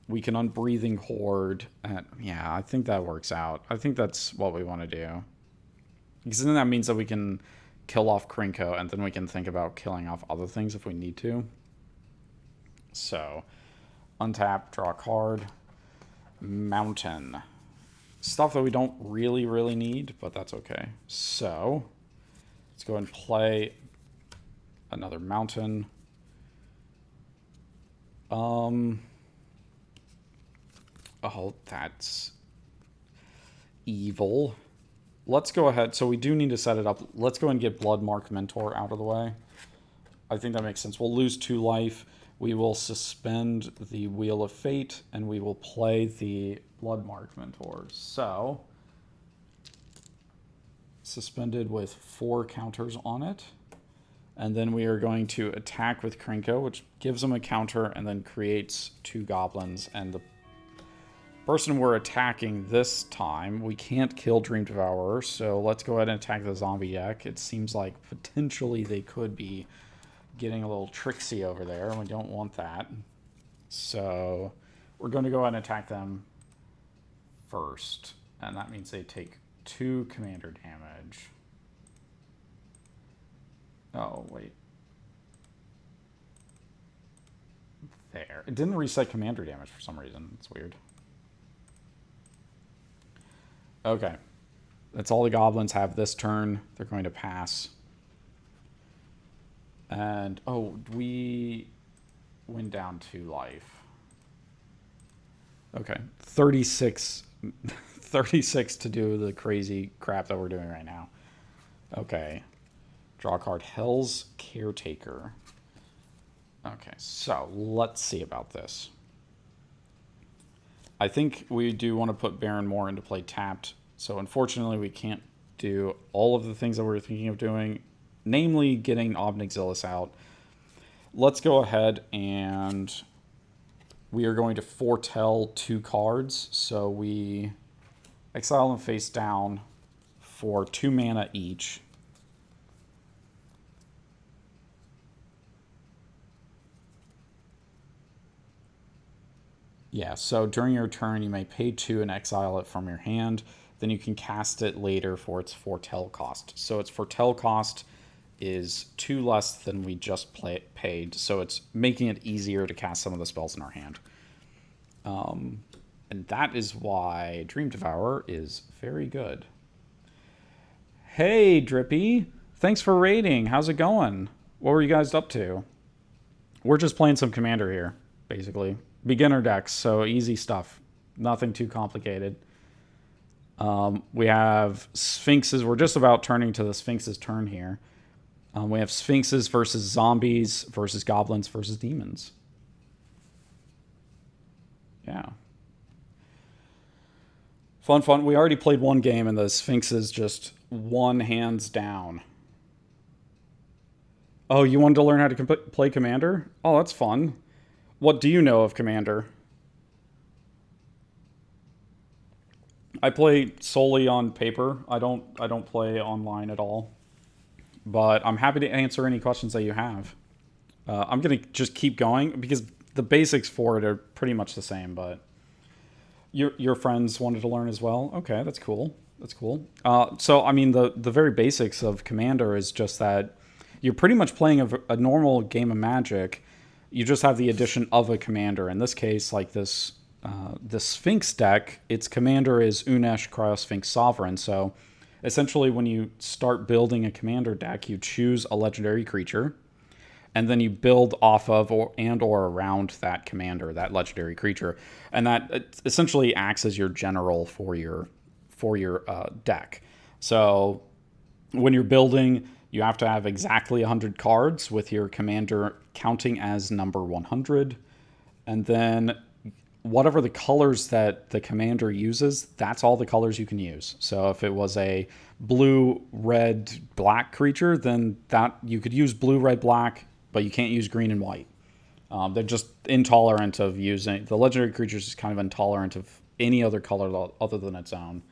we can Unbreathing Horde. And yeah, I think that works out. I think that's what we want to do. Because then that means that we can kill off Krinko, and then we can think about killing off other things if we need to. So, untap, draw a card. Mountain. Stuff that we don't really need, but that's okay. So, let's go and play another mountain. Oh, that's evil. Let's go ahead. So we do need to set it up. Let's go and get Bloodmark Mentor out of the way. I think that makes sense. We'll lose 2 life. We will suspend the Wheel of Fate, and we will play the Bloodmark Mentor. So, suspended with 4 counters on it. And then we are going to attack with Krinko, which gives him a counter and then creates 2 goblins. And the person we're attacking this time, we can't kill Dream Devourer, so let's go ahead and attack the zombie deck. It seems like potentially they could be getting a little tricksy over there, and we don't want that. So we're going to go ahead and attack them first. And that means they take 2 commander damage. Oh, wait. There. It didn't reset commander damage for some reason. It's weird. Okay. That's all the goblins have this turn. They're going to pass. And, oh, we went down 2 life. Okay. 36 to do the crazy crap that we're doing right now. Okay. Draw a card. Hell's Caretaker. Okay, so let's see about this. I think we do want to put Baron more into play tapped. So unfortunately, we can't do all of the things that we were thinking of doing, namely getting Obnixilis out. Let's go ahead and we are going to foretell 2 cards. So we exile them face down for 2 mana each. Yeah, so during your turn, you may pay 2 and exile it from your hand. Then you can cast it later for its foretell cost. So its foretell cost is 2 less than we just paid. So it's making it easier to cast some of the spells in our hand. And that is why Dream Devourer is very good. Hey, Drippy. Thanks for raiding. How's it going? What were you guys up to? We're just playing some Commander here, basically. Beginner decks, so easy stuff. Nothing too complicated. We have Sphinxes. We're just about turning to the Sphinxes' turn here. We have Sphinxes versus Zombies versus Goblins versus Demons. Yeah. Fun. We already played 1 game, and the Sphinxes just won hands down. Oh, you wanted to learn how to play Commander? Oh, that's fun. What do you know of Commander? I play solely on paper. I don't play online at all. But I'm happy to answer any questions that you have. I'm going to just keep going because the basics for it are pretty much the same, but your friends wanted to learn as well. Okay, that's cool. That's cool. So, I mean, the very basics of Commander is just that you're pretty much playing a normal game of Magic. You just have the addition of a commander. In this case, like this Sphinx deck, its commander is Unesh Cryosphinx Sovereign. So essentially when you start building a commander deck, you choose a legendary creature, and then you build off of or around that commander, that legendary creature. And that essentially acts as your general for your deck. So when you're building, you have to have exactly 100 cards with your commander counting as number 100. And then whatever the colors that the commander uses, that's all the colors you can use. So if it was a blue, red, black creature, then that you could use blue, red, black, but you can't use green and white. They're just intolerant of using... The legendary creatures is kind of intolerant of any other color other than its own.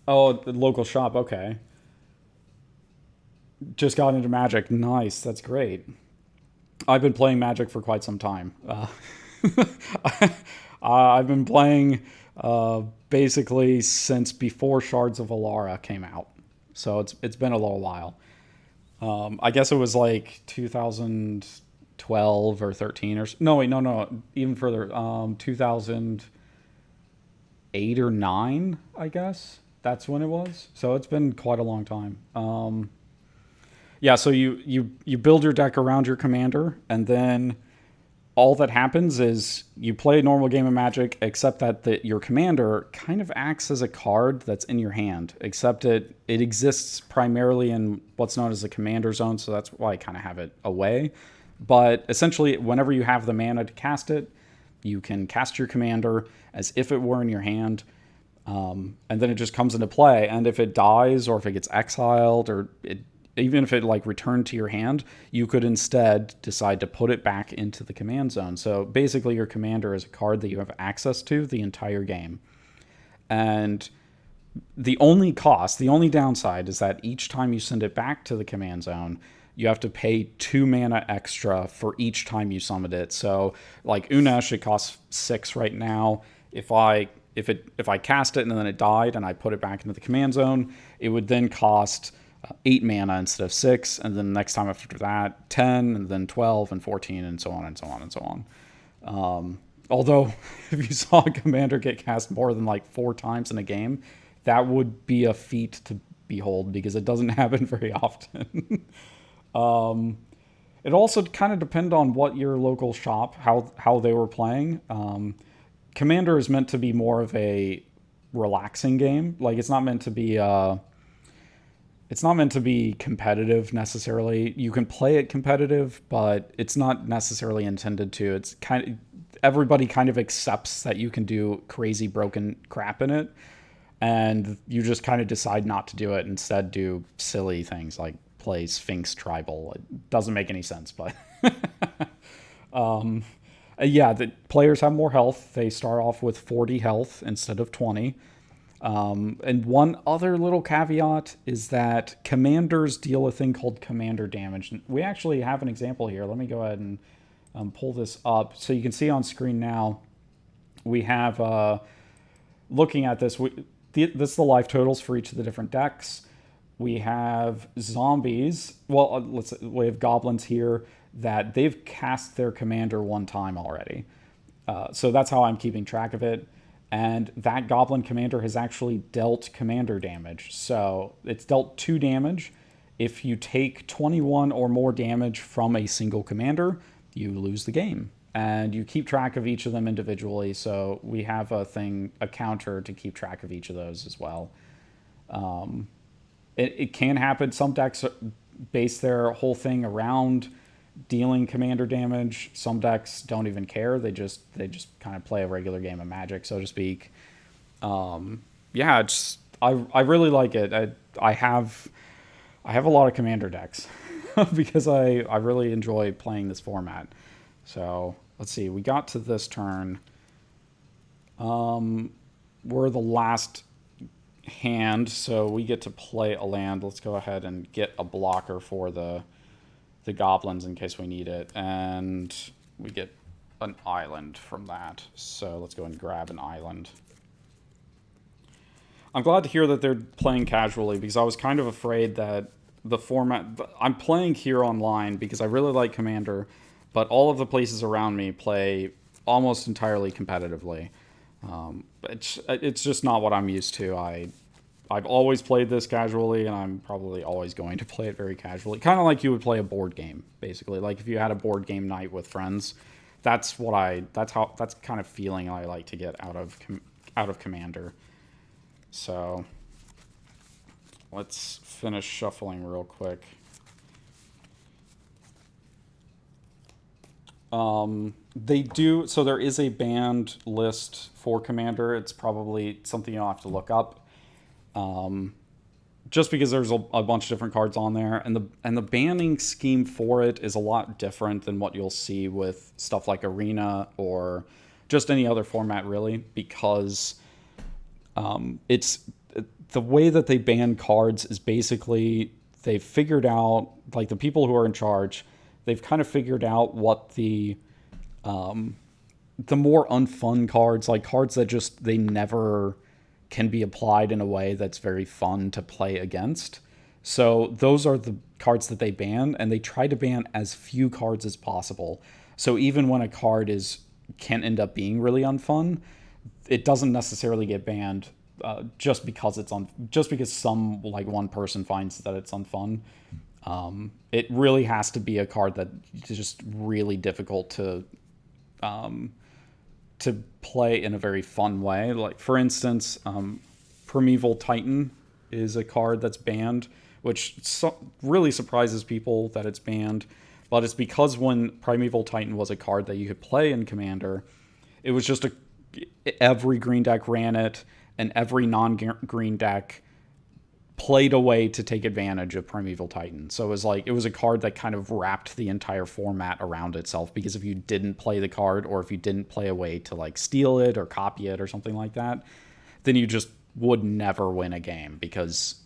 Oh, the local shop. Okay. Just got into Magic. Nice. That's great. I've been playing Magic for quite some time. I've been playing basically since before Shards of Alara came out. So it's been a little while. I guess it was like 2012 or 13 or no wait no even further 2008 or 9 I guess that's when it was. So it's been quite a long time. Yeah, so you build your deck around your commander, and then all that happens is you play a normal game of Magic, except that your commander kind of acts as a card that's in your hand, except it exists primarily in what's known as the commander zone, so that's why I kind of have it away. But essentially, whenever you have the mana to cast it, you can cast your commander as if it were in your hand, and then it just comes into play. And if it dies, or if it gets exiled, or even if it like returned to your hand, you could instead decide to put it back into the command zone. So basically your commander is a card that you have access to the entire game. And the only downside is that each time you send it back to the command zone, you have to pay 2 mana extra for each time you summon it. So like Unesh, it costs 6 right now. If I cast it and then it died and I put it back into the command zone, it would then cost 8 mana instead of 6, and then the next time after that 10, and then 12 and 14, and so on and so on and so on. Although if you saw a commander get cast more than like 4 times in a game, that would be a feat to behold, because it doesn't happen very often. It also kind of depends on what your local shop, how they were playing. Commander is meant to be more of a relaxing game. Like it's not meant to be competitive necessarily. You can play it competitive, but it's not necessarily intended to. It's kind of, everybody kind of accepts that you can do crazy broken crap in it, and you just kind of decide not to do it. Instead, do silly things like play Sphinx Tribal. It doesn't make any sense, but yeah, the players have more health. They start off with 40 health instead of 20. And one other little caveat is that commanders deal a thing called commander damage. We actually have an example here. Let me go ahead and pull this up. So you can see on screen now, we have, looking at this, this is the life totals for each of the different decks. We have zombies. Well, we have goblins here that they've cast their commander 1 time already. So that's how I'm keeping track of it. And that goblin commander has actually dealt commander damage. So it's dealt 2 damage. If you take 21 or more damage from a single commander, you lose the game. And you keep track of each of them individually. So we have a counter to keep track of each of those as well. It can happen. Some decks base their whole thing around dealing commander damage. Some decks don't even care. They just kind of play a regular game of Magic, so to speak. Yeah, I really like it. I have a lot of commander decks because I really enjoy playing this format. So let's see. We got to this turn. We're the last hand, so we get to play a land. Let's go ahead and get a blocker for the goblins in case we need it, and we get an island from that. So let's go and grab an island. I'm glad to hear that they're playing casually, because I was kind of afraid that the format... I'm playing here online because I really like Commander, but all of the places around me play almost entirely competitively. It's just not what I'm used to. I've always played this casually, and I'm probably always going to play it very casually. Kind of like you would play a board game, basically. Like if you had a board game night with friends, that's kind of feeling I like to get out of Commander. So let's finish shuffling real quick. So there is a banned list for Commander. It's probably something you'll have to look up. Just because there's a bunch of different cards on there, and the banning scheme for it is a lot different than what you'll see with stuff like Arena or just any other format really, because it's the way that they ban cards is basically they've figured out, like the people who are in charge, they've kind of figured out what the more unfun cards, like cards that just they never can be applied in a way that's very fun to play against. So those are the cards that they ban, and they try to ban as few cards as possible. So even when a card can end up being really unfun, it doesn't necessarily get banned just because just because some like one person finds that it's unfun. It really has to be a card that is just really difficult to play in a very fun way. Like for instance, Primeval Titan is a card that's banned, which really surprises people that it's banned. But it's because when Primeval Titan was a card that you could play in Commander, it was just every green deck ran it, and every non-green deck played a way to take advantage of Primeval Titan. So it was a card that kind of wrapped the entire format around itself, because if you didn't play the card, or if you didn't play a way to like steal it or copy it or something like that, then you just would never win a game, because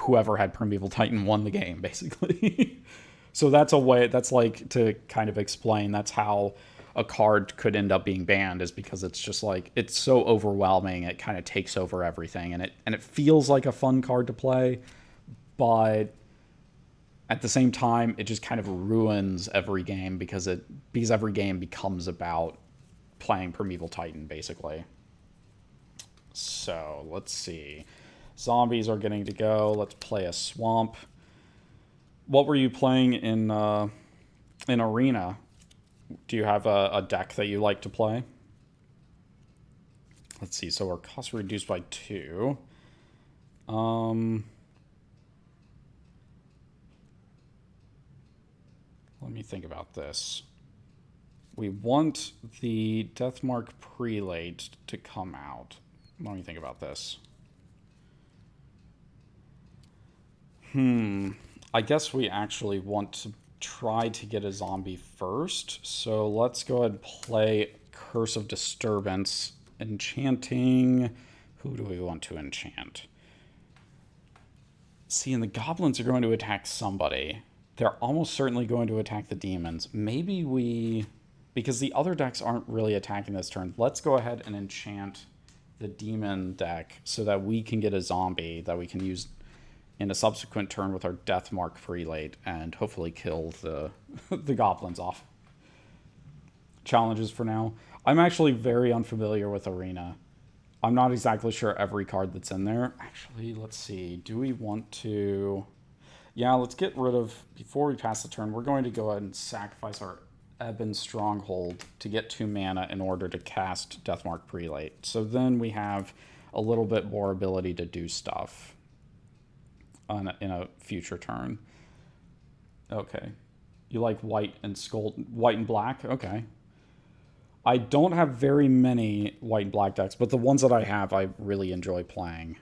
whoever had Primeval Titan won the game basically. So that's like to kind of explain that's how a card could end up being banned, is because it's just like it's so overwhelming, it kind of takes over everything, and it feels like a fun card to play, but at the same time it just kind of ruins every game, because every game becomes about playing Primeval Titan basically. So let's see, zombies are getting to go. Let's play a swamp. What were you playing in Arena? Do you have a deck that you like to play? Let's see. So our costs are reduced by 2. Let me think about this. We want the Deathmark Prelate to come out. Let me think about this. I guess we actually want to try to get a zombie first. So let's go ahead and play Curse of Disturbance. Enchanting. Who do we want to enchant? See, and the goblins are going to attack somebody. They're almost certainly going to attack the demons. Because the other decks aren't really attacking this turn, let's go ahead and enchant the demon deck so that we can get a zombie that we can use in a subsequent turn with our Deathmark Prelate, and hopefully kill the goblins off. Challenges for now. I'm actually very unfamiliar with Arena. I'm not exactly sure every card that's in there. Actually, let's see. Do we want to... Yeah, let's get rid of... Before we pass the turn, we're going to go ahead and sacrifice our Ebon Stronghold to get 2 mana in order to cast Deathmark Prelate. So then we have a little bit more ability to do stuff in a future turn. Okay. You like white and black? Okay. I don't have very many white and black decks, but the ones that I have, I really enjoy playing.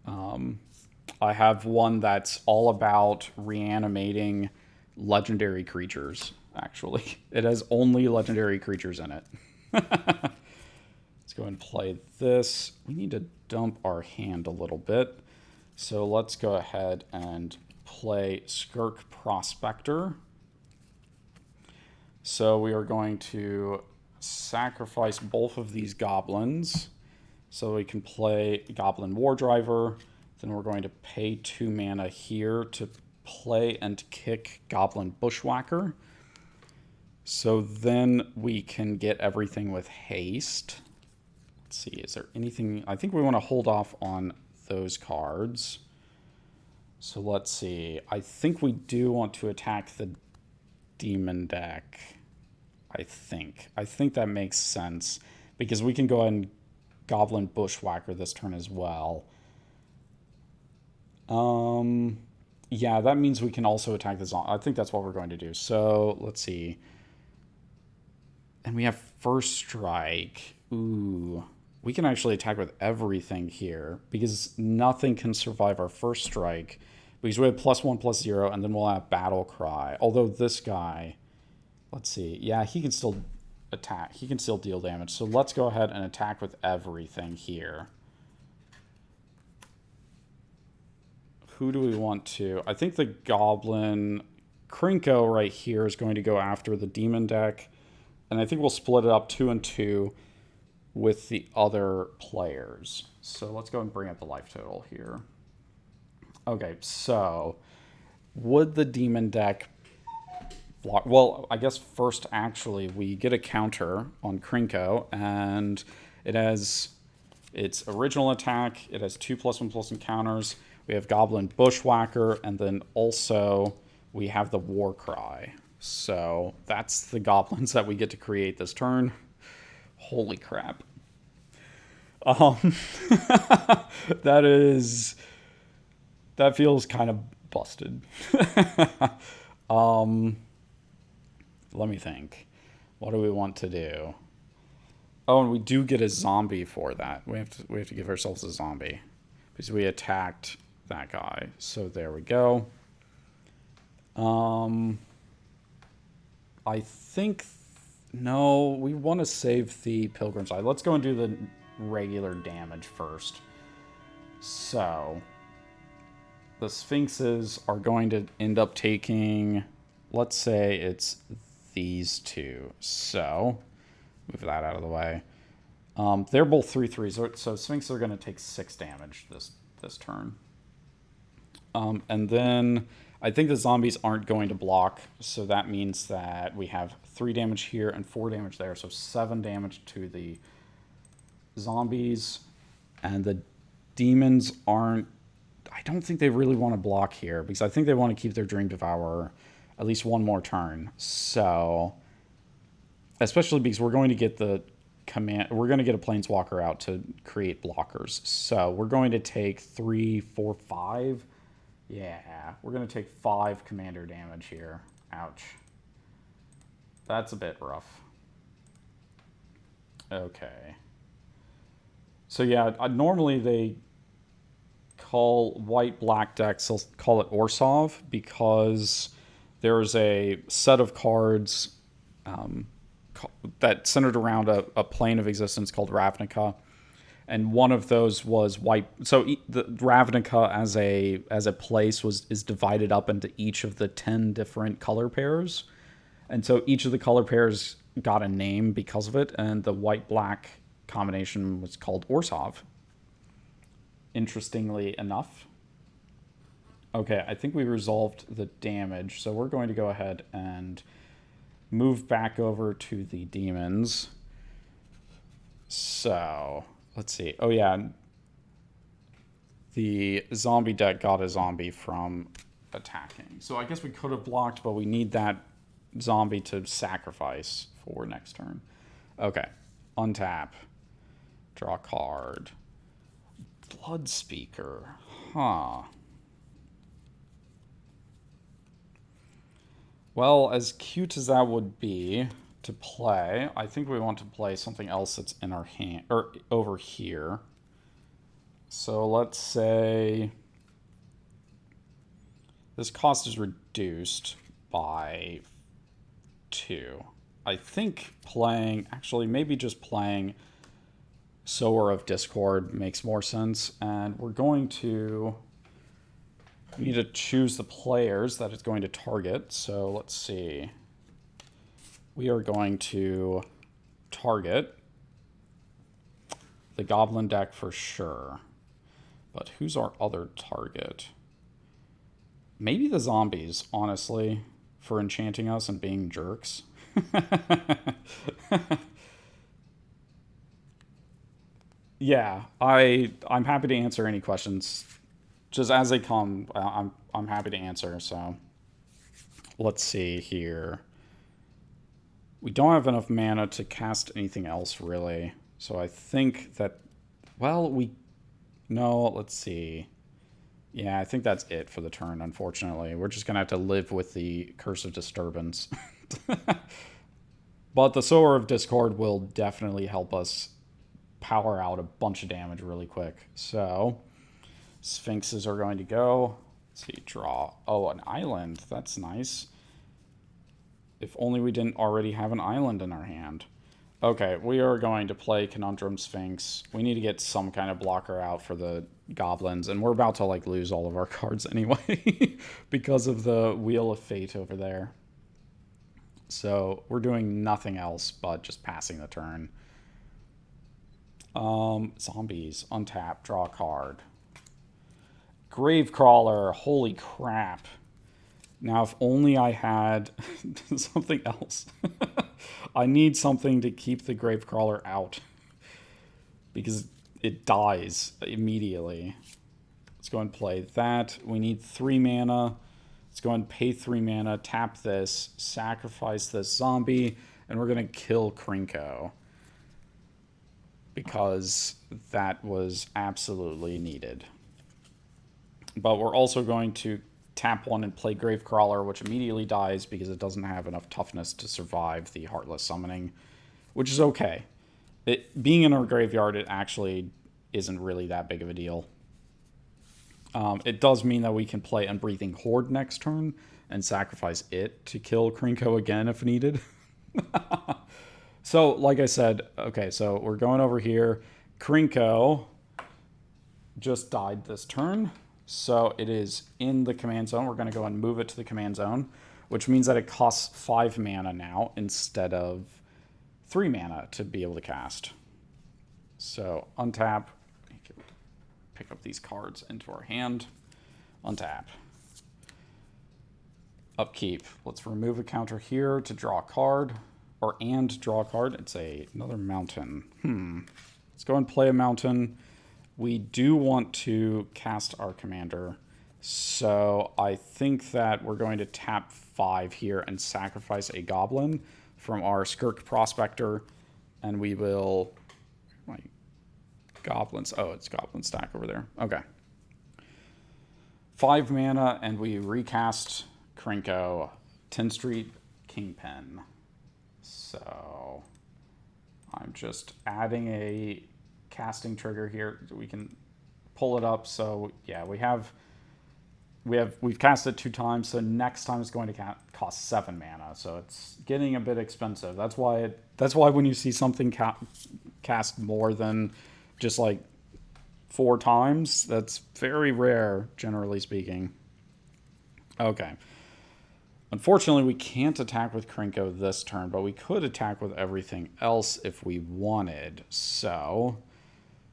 I have one that's all about reanimating legendary creatures, actually. It has only legendary creatures in it. Let's go and play this. We need to dump our hand a little bit. So let's go ahead and play Skirk Prospector. So we are going to sacrifice both of these goblins so we can play Goblin War Driver. Then we're going to pay 2 mana here to play and kick Goblin Bushwhacker. So then we can get everything with haste. Let's see, is there anything... I think we want to hold off on those cards. So let's see. I think we do want to attack the demon deck. I think that makes sense, because we can go ahead and Goblin Bushwhacker this turn as well. Yeah, that means we can also attack the zombie. I think that's what we're going to do. So let's see. And we have First Strike. Ooh. We can actually attack with everything here, because nothing can survive our First Strike, because we have +1/+0, and then we'll have Battle Cry. Although this guy, let's see, yeah, he can still attack. He can still deal damage. So let's go ahead and attack with everything here. Who do we want to? I think the Goblin Krinko right here is going to go after the Demon deck. And I think we'll split it up 2 and 2 with the other players. So let's go and bring up the life total here. Okay, so would the Demon deck block? Well, I guess first, actually, we get a counter on Krinko, and it has its original attack. It has 2+1/+1 counters. We have Goblin Bushwhacker, and then also we have the War Cry. So that's the goblins that we get to create this turn. Holy crap. That feels kind of busted. Let me think. What do we want to do? Oh, and we do get a zombie for that. We have to give ourselves a zombie because we attacked that guy. So there we go. I think no, we want to save the Pilgrim's Eye. Let's go and do the regular damage first. So the Sphinxes are going to end up taking, let's say it's these two. So move that out of the way. They're both 3/3s, so Sphinxes are going to take 6 damage this turn. And then I think the zombies aren't going to block, so that means that we have 3 damage here and 4 damage there, so 7 damage to the zombies. And the demons aren't... I don't think they really want to block here, because I think they want to keep their Dream Devourer at least one more turn. So, especially because we're going to get the command... We're going to get a Planeswalker out to create blockers. So, we're going to take 3, 4, 5... Yeah, we're going to take 5 commander damage here. Ouch. That's a bit rough. Okay. So yeah, normally they call white-black decks, they'll call it Orsov, because there's a set of cards that centered around a plane of existence called Ravnica. And one of those was white. So the Ravnica as a place is divided up into each of the 10 different color pairs. And so each of the color pairs got a name because of it. And the white-black combination was called Orsov. Interestingly enough. Okay, I think we resolved the damage. So we're going to go ahead and move back over to the demons. So... let's see. Oh, yeah. The zombie deck got a zombie from attacking. So I guess we could have blocked, but we need that zombie to sacrifice for next turn. Okay. Untap. Draw a card. Bloodspeaker. Huh. Well, as cute as that would be to play, I think we want to play something else that's in our hand, or over here. So let's say this cost is reduced by 2. I think playing, actually maybe just playing Sower of Discord makes more sense. And we're going to, we need to choose the players that it's going to target. So let's see. We are going to target the Goblin deck for sure. But who's our other target? Maybe the zombies, honestly, for enchanting us and being jerks. Yeah, I'm happy to answer any questions. Just as they come, I'm happy to answer. So let's see here. We don't have enough mana to cast anything else, really. So I think that, well, no, let's see. Yeah, I think that's it for the turn, unfortunately. We're just going to have to live with the Curse of Disturbance. But the Sower of Discord will definitely help us power out a bunch of damage really quick. So, Sphinxes are going to go. Let's see, draw. Oh, an island. That's nice. If only we didn't already have an island in our hand. Okay, we are going to play Conundrum Sphinx. We need to get some kind of blocker out for the goblins, and we're about to like lose all of our cards anyway because of the Wheel of Fate over there. So we're doing nothing else but just passing the turn. Zombies, untap, draw a card. Gravecrawler, holy crap. Now, if only I had something else. I need something to keep the Gravecrawler out. Because it dies immediately. Let's go and play that. We need 3 mana. Let's go and pay 3 mana, tap this, sacrifice this zombie, and we're going to kill Krinko. Because that was absolutely needed. But we're also going to tap 1 and play Gravecrawler, which immediately dies because it doesn't have enough toughness to survive the Heartless Summoning, which is okay. Being in our graveyard, it actually isn't really that big of a deal. It does mean that we can play Unbreathing Horde next turn and sacrifice it to kill Krinko again if needed. So, like I said, okay, so we're going over here. Krinko just died this turn. So it is in the command zone. We're going to go and move it to the command zone, which means that it costs 5 mana now instead of 3 mana to be able to cast. So untap, pick up these cards into our hand, untap. Upkeep, let's remove a counter here to draw a card, and draw a card. It's another mountain. Let's go and play a mountain. We do want to cast our commander, so I think that we're going to tap 5 here and sacrifice a goblin from our Skirk Prospector, and we will... My goblins. Oh, it's goblin stack over there. Okay. 5 mana, and we recast Krinko, 10 Street Kingpin. So I'm just adding a casting trigger here. We can pull it up. So yeah, we've cast it 2 times. So next time it's going to cost 7 mana. So it's getting a bit expensive. That's why when you see something cast more than just like 4 times, that's very rare, generally speaking. Okay. Unfortunately, we can't attack with Krinko this turn, but we could attack with everything else if we wanted. So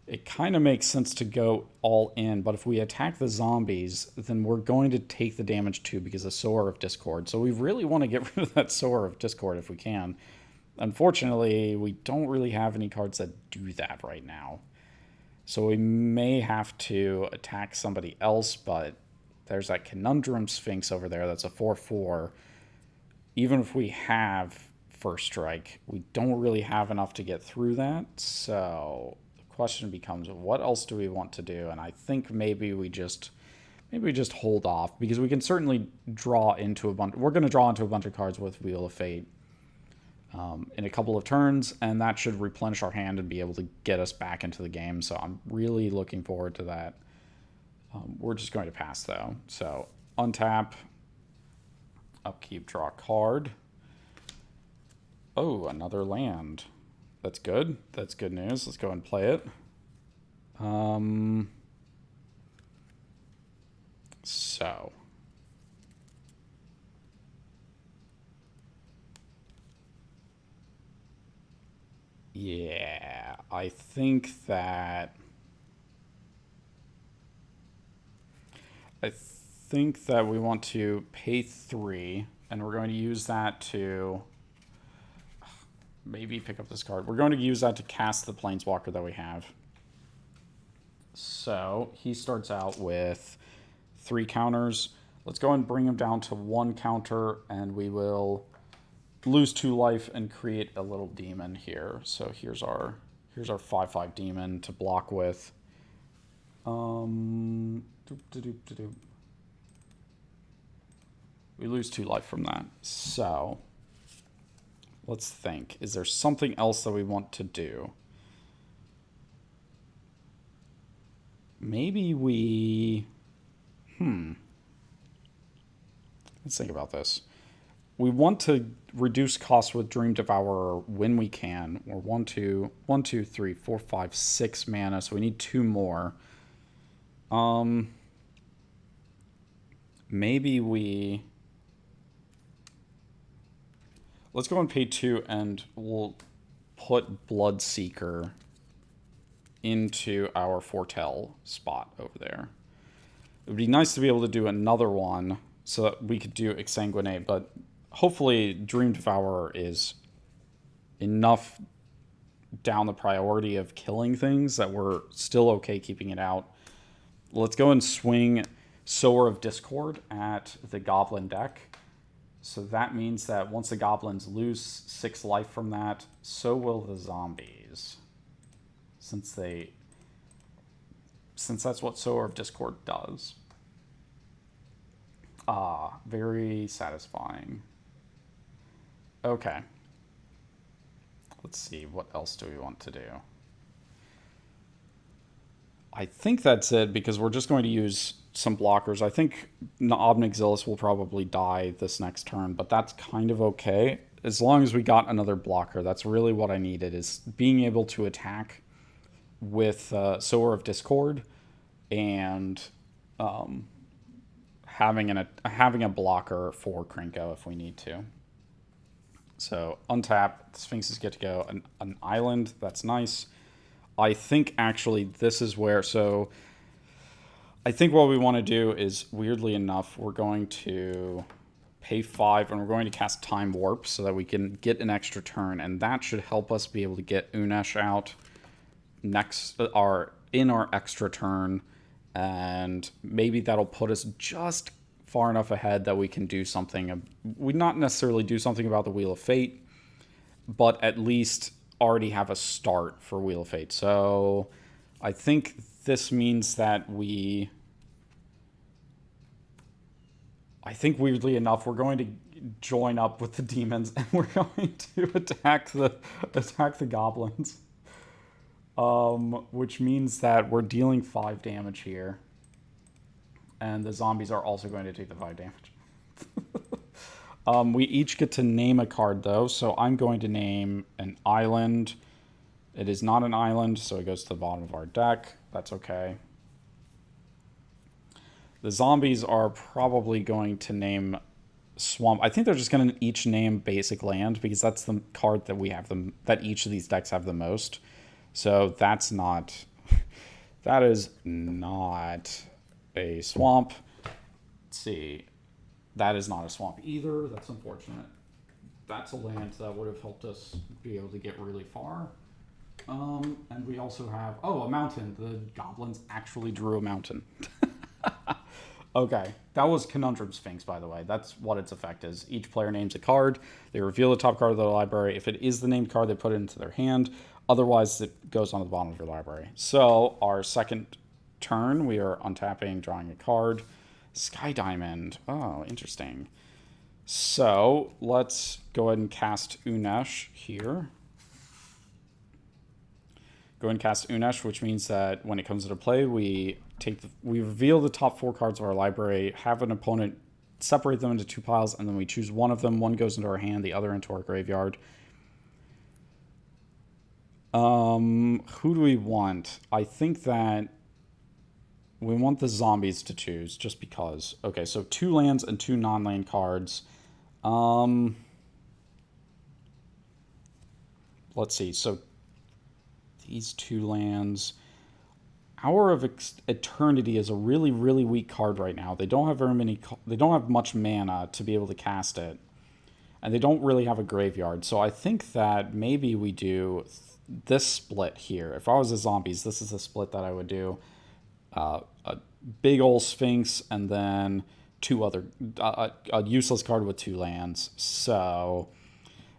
it kind of makes sense to go all in, but if we attack the zombies, then we're going to take the damage too because of Sower of Discord. So we really want to get rid of that Sower of Discord if we can. Unfortunately, we don't really have any cards that do that right now. So we may have to attack somebody else, but there's that Conundrum Sphinx over there that's a 4/4. Even if we have First Strike, we don't really have enough to get through that. So the question becomes, what else do we want to do? And I think maybe we just hold off, because we can certainly draw into a bunch. We're going to draw into a bunch of cards with Wheel of Fate in a couple of turns, and that should replenish our hand and be able to get us back into the game. So I'm really looking forward to that. We're just going to pass, though. So untap, upkeep, draw a card. Oh, another land. That's good. That's good news. Let's go and play it. So yeah, I think that we want to pay 3, and we're going to use that to maybe pick up this card. We're going to use that to cast the Planeswalker that we have. So he starts out with 3 counters. Let's go and bring him down to 1 counter, and we will lose 2 life and create a little demon here. So here's our 5/5 demon to block with. We lose 2 life from that. So let's think. Is there something else that we want to do? Maybe we... Let's think about this. we want to reduce costs with Dream Devourer when we can. We're 1, 2, 3, 4, 5, 6 mana, so we need 2 more. Maybe we... Let's go and pay 2, and we'll put Bloodseeker into our Foretell spot over there. It would be nice to be able to do another one so that we could do Exsanguinate, but hopefully Dream Devourer is enough down the priority of killing things that we're still okay keeping it out. Let's go and swing Sower of Discord at the Goblin deck. So that means that once the Goblins lose 6 life from that, so will the Zombies. Since that's what Sower of Discord does. Very satisfying. Okay. Let's see, what else do we want to do? I think that's it, because we're just going to use some blockers. I think Obnixilis will probably die this next turn, but that's kind of okay. As long as we got another blocker, that's really what I needed, is being able to attack with Sower of Discord and having a blocker for Krinko if we need to. So untap, the Sphinxes get to go. An island, that's nice. I think actually this is where, so I think what we want to do is, weirdly enough, we're going to pay 5 and we're going to cast Time Warp so that we can get an extra turn, and that should help us be able to get Unesh out in our extra turn, and maybe that'll put us just far enough ahead that we can do something. We not necessarily do something about the Wheel of Fate, but at least already have a start for Wheel of Fate. So I think this means that I think weirdly enough, we're going to join up with the demons and we're going to attack the goblins. Which means that we're dealing 5 damage here. And the zombies are also going to take the 5 damage. We each get to name a card, though. So I'm going to name an island. It is not an island, so it goes to the bottom of our deck. That's okay. The zombies are probably going to name swamp. I think they're just going to each name basic land, because that's the card that we have that each of these decks have the most. So that's not... that is not a swamp. Let's see. That is not a swamp either. That's unfortunate. That's a land that would have helped us be able to get really far. And we also have... oh, a mountain. The goblins actually drew a mountain. Okay. That was Conundrum Sphinx, by the way. That's what its effect is. Each player names a card. They reveal the top card of their library. If it is the named card, they put it into their hand. Otherwise, it goes on the bottom of your library. So, our second turn, we are untapping, drawing a card. Sky Diamond. Oh, interesting. So, let's go ahead and cast Unesh here. Go ahead and cast Unesh, which means that when it comes into play, we reveal the top 4 cards of our library, have an opponent separate them into 2 piles, and then we choose one of them. One goes into our hand, the other into our graveyard. Who do we want? I think that we want the zombies to choose, just because. Okay, so 2 lands and 2 non-land cards. Let's see. So these 2 lands. Hour of Eternity is a really, really weak card right now. They don't have very many. They don't have much mana to be able to cast it, and they don't really have a graveyard. So I think that maybe we do this split here. If I was the zombies, this is the split that I would do. A big old Sphinx, and then 2 other... a useless card with 2 lands. So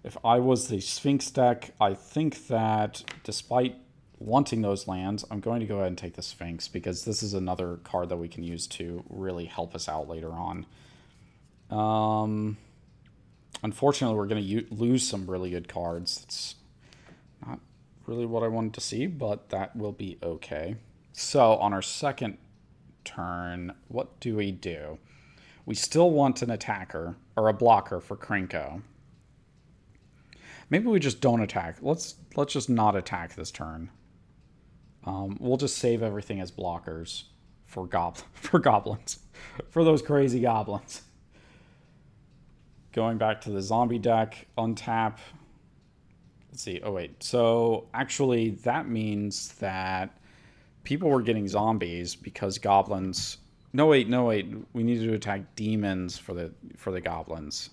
if I was the Sphinx deck, I think that despite wanting those lands, I'm going to go ahead and take the Sphinx, because this is another card that we can use to really help us out later on. Unfortunately, we're going to lose some really good cards. It's not really what I wanted to see, but that will be okay. So on our second turn, what do? We still want an attacker, or a blocker for Krinko. Maybe we just don't attack. Let's just not attack this turn. We'll just save everything as blockers for goblins, for those crazy goblins. Going back to the zombie deck, untap. Let's see. Oh wait. So actually, that means that people were getting zombies because goblins. No wait. We needed to attack demons for the goblins.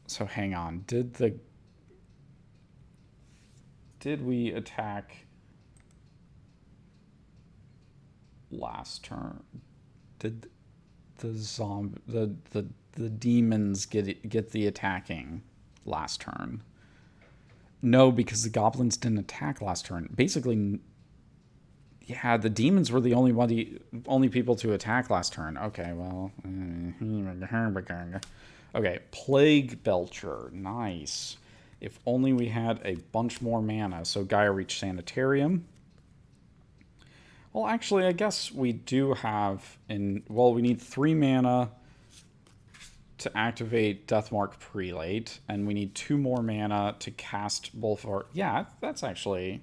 So hang on. Did we attack last turn? Did the demons get the attacking last turn? No, because the goblins didn't attack last turn. Basically, yeah, the demons were the only people to attack last turn. Okay, well, okay, Plague Belcher, nice. If only we had a bunch more mana. So Gaia Reach Sanitarium. Well, actually, I guess we do have we need 3 mana to activate Deathmark Prelate, and we need 2 more mana to cast both our... Yeah, that's actually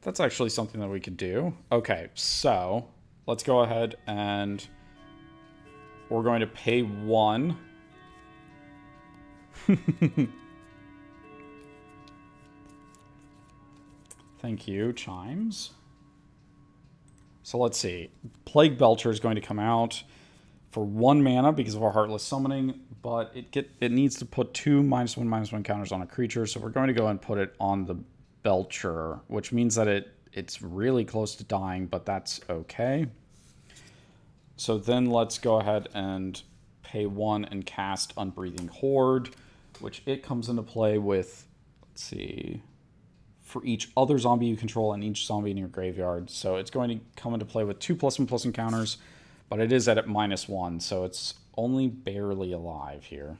something that we could do. Okay, so let's go ahead and we're going to pay 1. Thank you, Chimes. So let's see. Plague Belcher is going to come out for 1 mana because of our Heartless Summoning, but it needs to put 2 -1/-1 counters on a creature, so we're going to go and put it on the Belcher, which means that it's really close to dying, but that's okay. So then let's go ahead and pay 1 and cast Unbreathing Horde, which it comes into play with, let's see, for each other zombie you control and each zombie in your graveyard. So it's going to come into play with 2 +1/+1 counters, but it is at -1, so it's only barely alive here.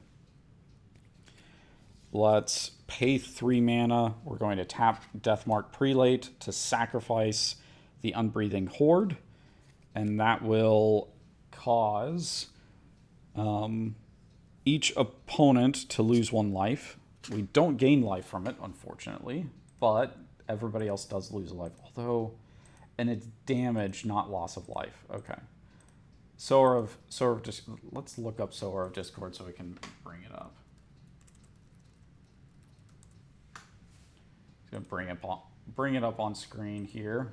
Let's pay 3 mana. We're going to tap Deathmark Prelate to sacrifice the Unbreathing Horde, and that will cause each opponent to lose 1 life. We don't gain life from it, unfortunately, but everybody else does lose a life. And it's damage, not loss of life. Okay. Let's look up Sower of Discord so we can bring it up. Gonna bring it up on screen here.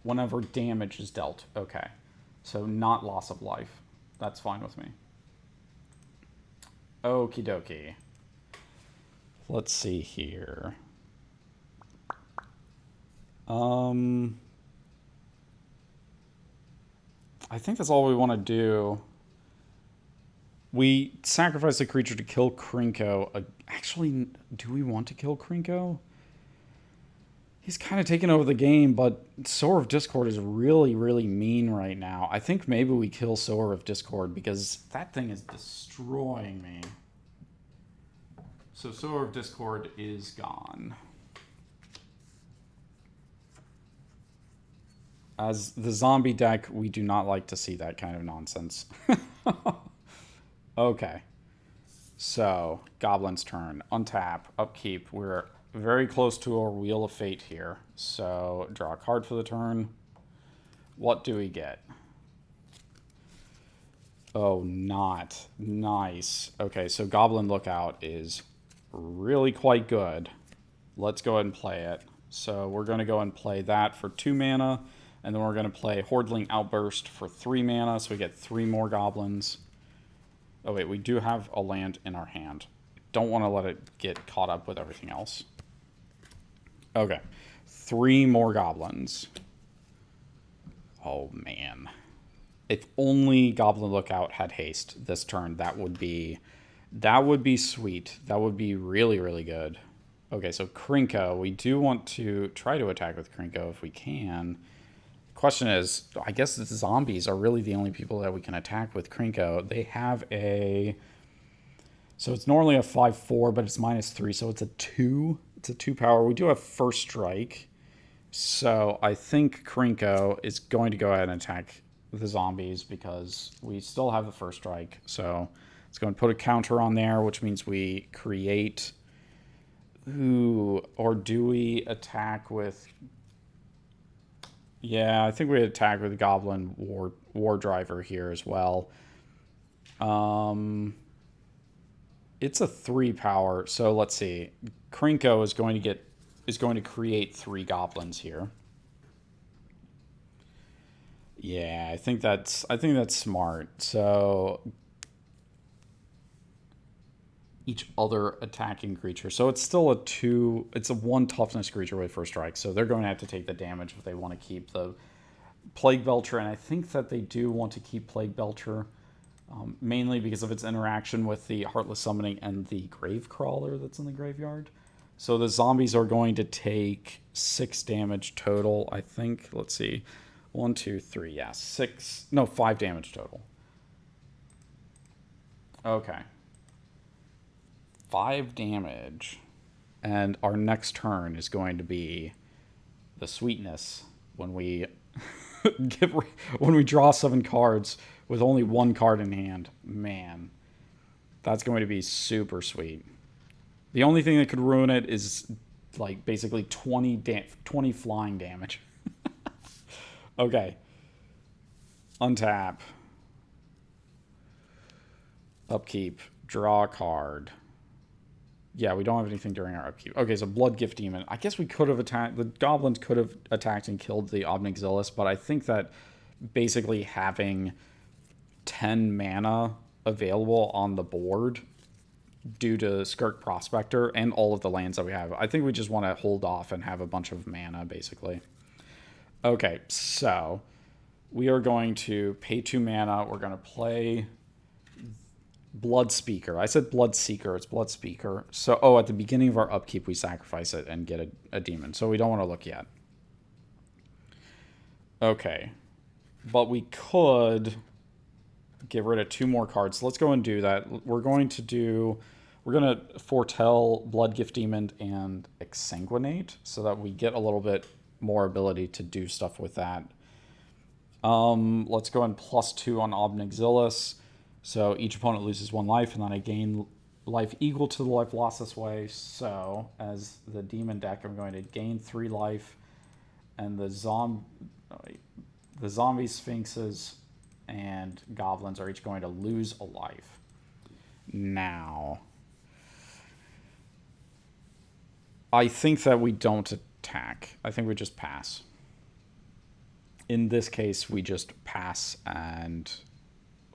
Whenever damage is dealt. Okay. So not loss of life. That's fine with me. Okie dokie. Let's see here. I think that's all we want to do. We sacrifice a creature to kill Krinko. Actually, do we want to kill Krinko? He's kind of taken over the game, but Sower of Discord is really, really mean right now. I think maybe we kill Sower of Discord because that thing is destroying me. So Sower of Discord is gone. As the zombie deck, we do not like to see that kind of nonsense. Okay. So, Goblin's turn. Untap, upkeep. We're very close to a Wheel of Fate here. So, draw a card for the turn. What do we get? Oh, not. Nice. Okay, so Goblin Lookout is really quite good. Let's go ahead and play it. So, we're going to go and play that for 2 mana. And then we're going to play Hordeling Outburst for 3 mana, so we get 3 more goblins. Oh wait, we do have a land in our hand. Don't want to let it get caught up with everything else. Okay, 3 more goblins. Oh man. If only Goblin Lookout had haste this turn, that would be sweet. That would be really, really good. Okay, so Krinko. We do want to try to attack with Krinko if we can. Question is, I guess the zombies are really the only people that we can attack with Krinko. They have so it's normally a 5/4, but it's -3, so it's a 2. It's a 2 power. We do have First Strike, So I think Krinko is going to go ahead and attack the zombies because we still have the first strike. So let's go and put a counter on there, which means we create. Ooh, or do we attack with? Yeah, I think we attack with Goblin War Driver here as well. Um, it's a 3 power, so let's see. Krinko is going to create 3 goblins here. Yeah, I think that's smart. So each other attacking creature. So it's still it's a 1 toughness creature with first strike. So they're going to have to take the damage if they want to keep the Plague Belcher, and I think that they do want to keep Plague Belcher, mainly because of its interaction with the Heartless Summoning and the Grave Crawler that's in the graveyard. So the zombies are going to take 6 damage total, I think. Let's see. 1, 2, 3, yeah. 6. No, 5 damage total. Okay. 5 damage. And our next turn is going to be the sweetness when we when we draw 7 cards with only 1 card in hand. Man, that's going to be super sweet. The only thing that could ruin it is like basically 20 flying damage. Okay. Untap. Upkeep. Draw a card. Yeah, we don't have anything during our upkeep. Okay, so Blood Gift Demon. I guess we could have attacked... The goblins could have attacked and killed the Obnixilis, but I think that basically having 10 mana available on the board due to Skirk Prospector and all of the lands that we have, I think we just want to hold off and have a bunch of mana, basically. Okay, so we are going to pay 2 mana. We're going to play Blood Speaker. I said Blood Seeker. It's Blood Speaker. So, at the beginning of our upkeep, we sacrifice it and get a demon. So we don't want to look yet. Okay. But we could get rid of 2 more cards. So let's go and do that. We're going to foretell Blood Gift Demon and Exsanguinate so that we get a little bit more ability to do stuff with that. Let's go and +2 on Obnixilis. So each opponent loses 1 life, and then I gain life equal to the life lost this way. So as the demon deck, I'm going to gain 3 life, and the zombie sphinxes and goblins are each going to lose a life. Now, I think that we don't attack. I think we just pass. In this case, we just pass and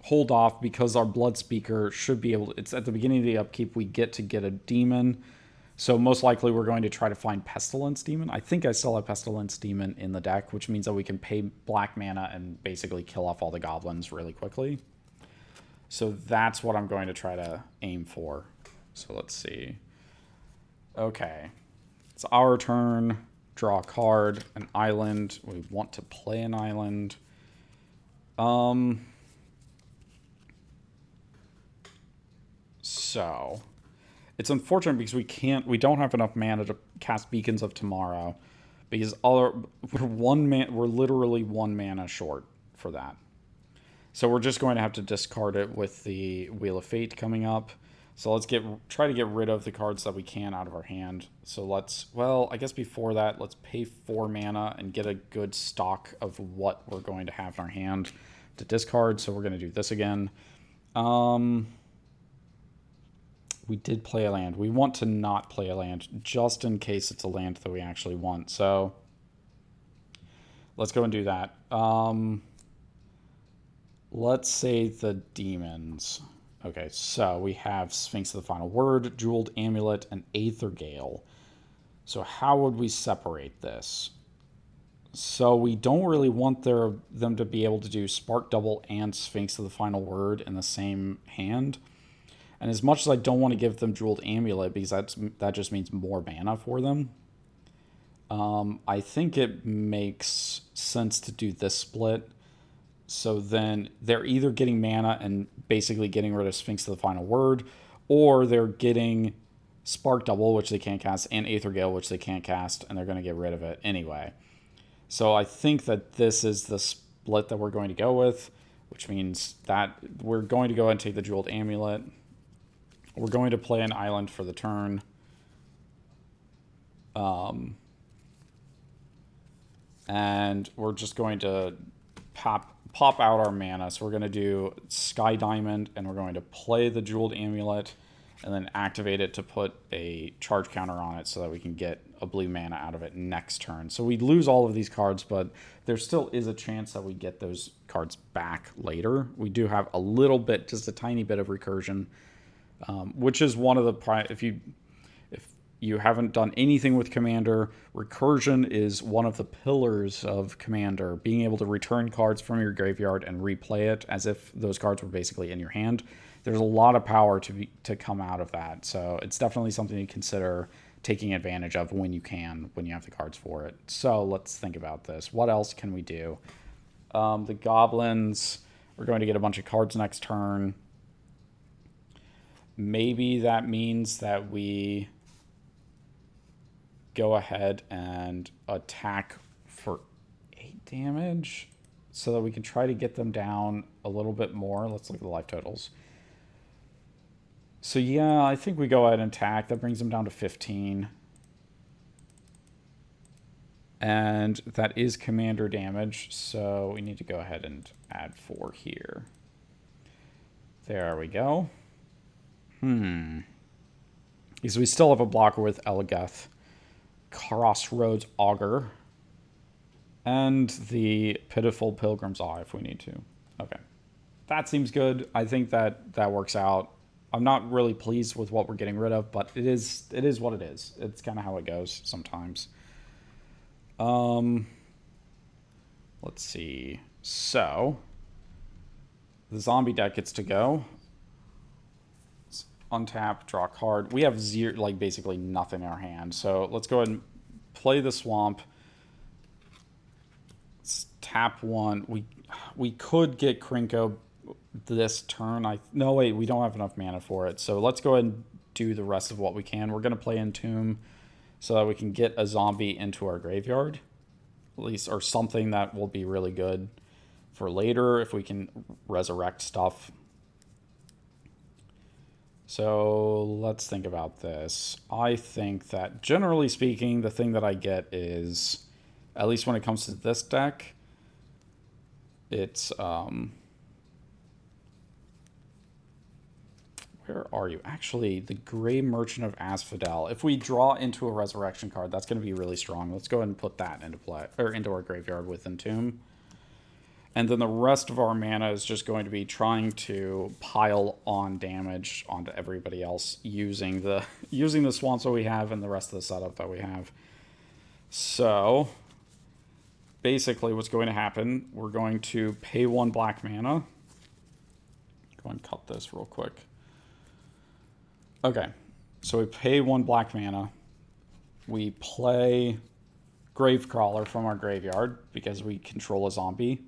hold off because our Blood Speaker should be able to... It's at the beginning of the upkeep, we get a demon. So most likely we're going to try to find Pestilence Demon. I think I still have Pestilence Demon in the deck, which means that we can pay black mana and basically kill off all the goblins really quickly. So that's what I'm going to try to aim for. So let's see. Okay. It's our turn. Draw a card. An island. We want to play an island. So it's unfortunate because we don't have enough mana to cast Beacons of Tomorrow because we're literally 1 mana short for that. So we're just going to have to discard it with the Wheel of Fate coming up. So let's try to get rid of the cards that we can out of our hand. So I guess before that, let's pay 4 mana and get a good stock of what we're going to have in our hand to discard. So we're going to do this again. We did play a land. We want to not play a land just in case it's a land that we actually want. So let's go and do that. Let's say the demons. Okay, so we have Sphinx of the Final Word, Jeweled Amulet, and Aether Gale. So how would we separate this? So we don't really want them to be able to do Spark Double and Sphinx of the Final Word in the same hand. And as much as I don't want to give them Jeweled Amulet, because that just means more mana for them, I think it makes sense to do this split. So then they're either getting mana and basically getting rid of Sphinx of the Final Word, or they're getting Spark Double, which they can't cast, and Aether Gale, which they can't cast, and they're going to get rid of it anyway. So I think that this is the split that we're going to go with, which means that we're going to go ahead and take the Jeweled Amulet. We're going to play an island for the turn. And we're just going to pop out our mana. So we're going to do Sky Diamond, and we're going to play the Jeweled Amulet, and then activate it to put a charge counter on it so that we can get a blue mana out of it next turn. So we lose all of these cards, but there still is a chance that we get those cards back later. We do have a little bit, just a tiny bit of recursion, which is one of the... If you haven't done anything with Commander, recursion is one of the pillars of Commander, being able to return cards from your graveyard and replay it as if those cards were basically in your hand. There's a lot of power to come out of that, so it's definitely something to consider taking advantage of when you can, when you have the cards for it. So let's think about this. What else can we do? The Goblins, we're going to get a bunch of cards next turn. Maybe that means that we go ahead and attack for 8 damage so that we can try to get them down a little bit more. Let's look at the life totals. So yeah, I think we go ahead and attack. That brings them down to 15. And that is commander damage, so we need to go ahead and add 4 here. There we go. Because we still have a blocker with Elgeth, Crossroads Augur, and the Pitiful Pilgrim's Eye if we need to. Okay. That seems good. I think that works out. I'm not really pleased with what we're getting rid of, but it is what it is. It's kind of how it goes sometimes. Let's see. So, the zombie deck gets to go. Let's untap, draw a card. We have zero, like basically nothing in our hand. So let's go ahead and play the swamp. Let's tap 1. We could get Krinko this turn. No, wait, we don't have enough mana for it. So let's go ahead and do the rest of what we can. We're going to play Entomb so that we can get a zombie into our graveyard, at least, or something that will be really good for later if we can resurrect stuff. So let's think about this. I think that generally speaking, the thing that I get is, at least when it comes to this deck, it's where are you? Actually, the Grey Merchant of Asphodel. If we draw into a resurrection card, that's going to be really strong. Let's go ahead and put that into play, or into our graveyard with Entomb. And then the rest of our mana is just going to be trying to pile on damage onto everybody else using the swamps that we have and the rest of the setup that we have. So basically what's going to happen, we're going to pay 1 black mana. Go and cut this real quick. Okay, so we pay 1 black mana. We play Gravecrawler from our graveyard because we control a zombie.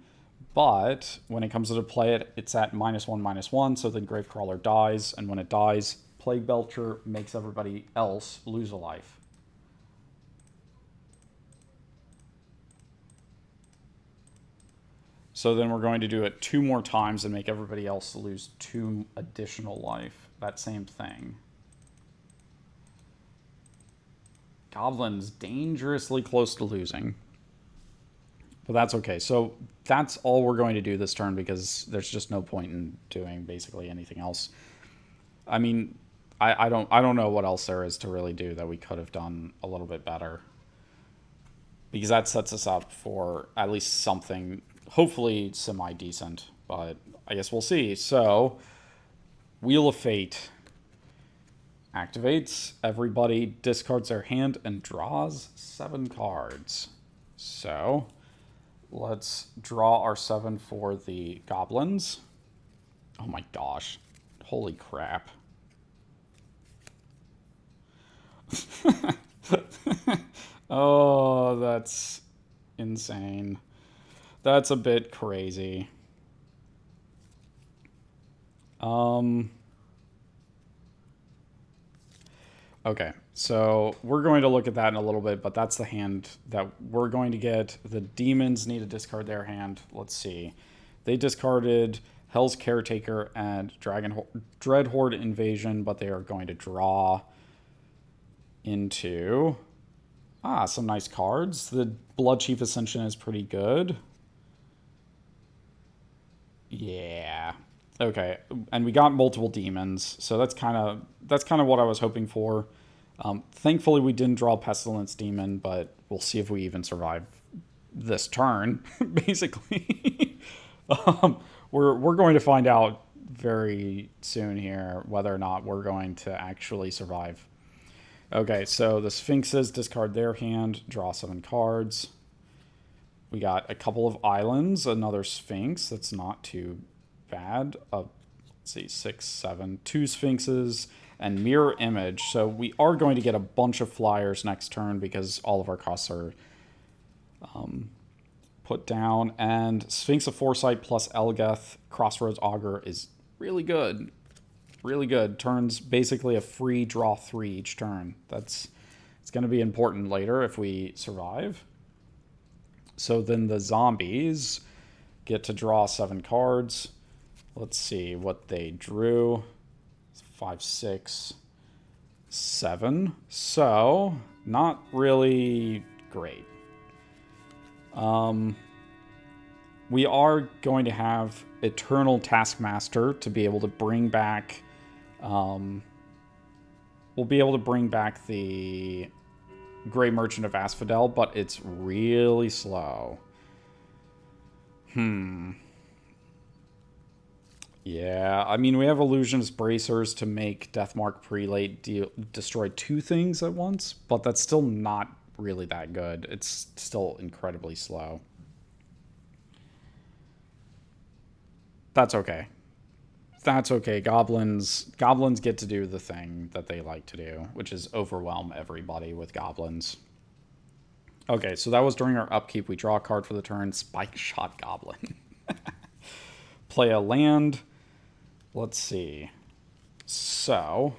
But when it comes to play it, it's at -1/-1, so then Gravecrawler dies, and when it dies, Plague Belcher makes everybody else lose a life. So then we're going to do it 2 more times and make everybody else lose 2 additional life. That same thing. Goblins dangerously close to losing. But that's okay. So that's all we're going to do this turn because there's just no point in doing basically anything else. I mean, I don't know what else there is to really do that we could have done a little bit better. Because that sets us up for at least something, hopefully semi-decent. But I guess we'll see. So, Wheel of Fate activates. Everybody discards their hand and draws 7 cards. So let's draw our 7 for the Goblins. Oh my gosh. Holy crap. Oh, that's insane. That's a bit crazy. Okay, so we're going to look at that in a little bit, but that's the hand that we're going to get. The demons need to discard their hand. Let's see. They discarded Hell's Caretaker and Dreadhorde Invasion, but they are going to draw into some nice cards. The Blood Chief Ascension is pretty good. Yeah. Okay, and we got multiple demons, so that's kind of what I was hoping for. Thankfully, we didn't draw Pestilence Demon, but we'll see if we even survive this turn. Basically, we're going to find out very soon here whether or not we're going to actually survive. Okay, so the Sphinxes discard their hand, draw 7 cards. We got a couple of islands, another Sphinx. That's not too bad. Let's see, 6, 7, 2 Sphinxes, and Mirror Image. So we are going to get a bunch of flyers next turn because all of our costs are put down. And Sphinx of Foresight plus Elgeth, Crossroads Augur is really good. Really good. Turns basically a free draw 3 each turn. It's going to be important later if we survive. So then the zombies get to draw 7 cards. Let's see what they drew. 5, 6, 7. So, not really great. We are going to have Eternal Taskmaster to be able to bring back... we'll be able to bring back the Grey Merchant of Asphodel, but it's really slow. Yeah, I mean, we have Illusionist Bracers to make Deathmark Prelate destroy 2 things at once, but that's still not really that good. It's still incredibly slow. That's okay. That's okay. Goblins get to do the thing that they like to do, which is overwhelm everybody with goblins. Okay, so that was during our upkeep. We draw a card for the turn, Spike Shot Goblin. Play a land. Let's see. So,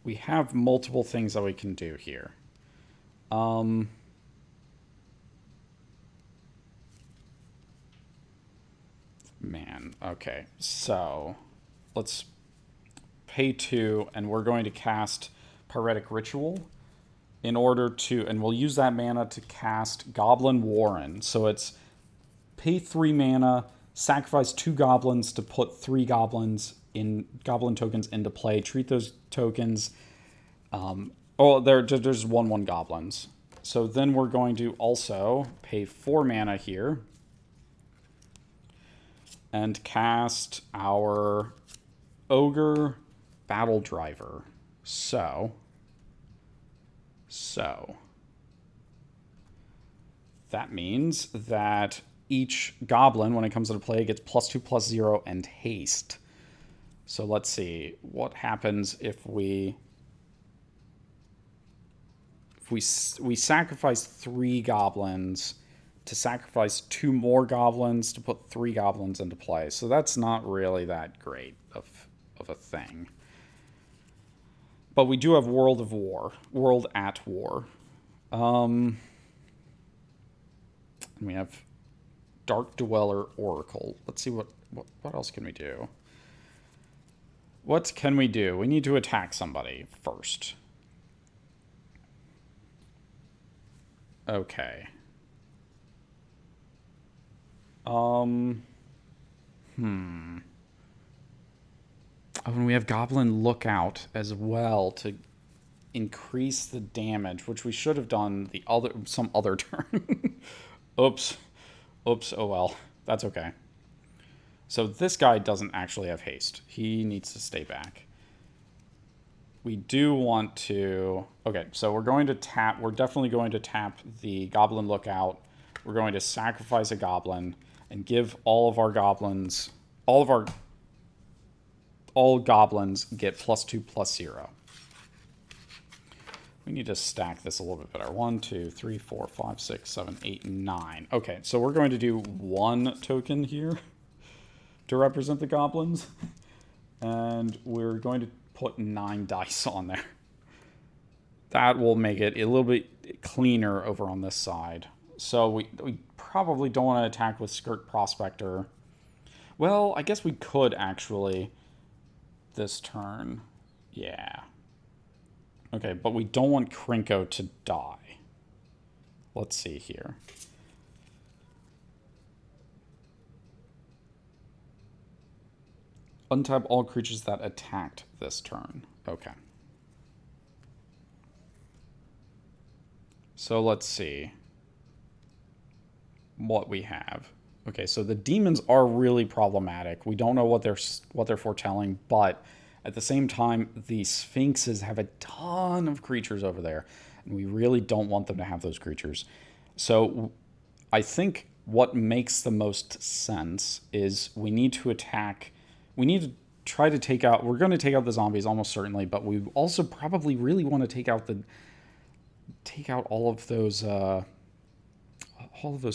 we have multiple things that we can do here. Man, okay. So, let's pay 2, and we're going to cast Pyretic Ritual in order to, and we'll use that mana to cast Goblin Warren. So it's pay 3 mana, sacrifice 2 goblins to put 3 goblin tokens into play. Treat those tokens. There's 1/1 goblins. So then we're going to also pay 4 mana here and cast our Ogre Battle Driver. So that means that each goblin, when it comes into play, gets +2/+0 and haste. So let's see what happens if we sacrifice 3 goblins to sacrifice 2 more goblins to put 3 goblins into play. So that's not really that great of a thing. But we do have World at War. We have Dark Dweller Oracle. Let's see what else can we do. What can we do? We need to attack somebody first. Okay. Oh, and we have Goblin Lookout as well to increase the damage, which we should have done some other turn. Oops. Oh well. That's okay. So this guy doesn't actually have haste. He needs to stay back. We do want to... Okay, so we're going to tap... We're definitely going to tap the Goblin Lookout. We're going to sacrifice a goblin and give all of our goblins... All goblins get +2/+0. We need to stack this a little bit better. 1, 2, 3, 4, 5, 6, 7, 8, 9. Okay, so we're going to do 1 token here to represent the goblins. And we're going to put 9 dice on there. that will make it a little bit cleaner over on this side. So we probably don't want to attack with Skirt Prospector. Well, I guess we could actually this turn. Yeah. Okay, but we don't want Krinko to die. Let's see here. Untap all creatures that attacked this turn. Okay. So let's see what we have. Okay, so the demons are really problematic. We don't know what they're foretelling, but at the same time, the Sphinxes have a ton of creatures over there, and we really don't want them to have those creatures. So I think what makes the most sense is we need to attack. We need to try to take out. We're going to take out the zombies almost certainly, but we also probably really want to take out all of those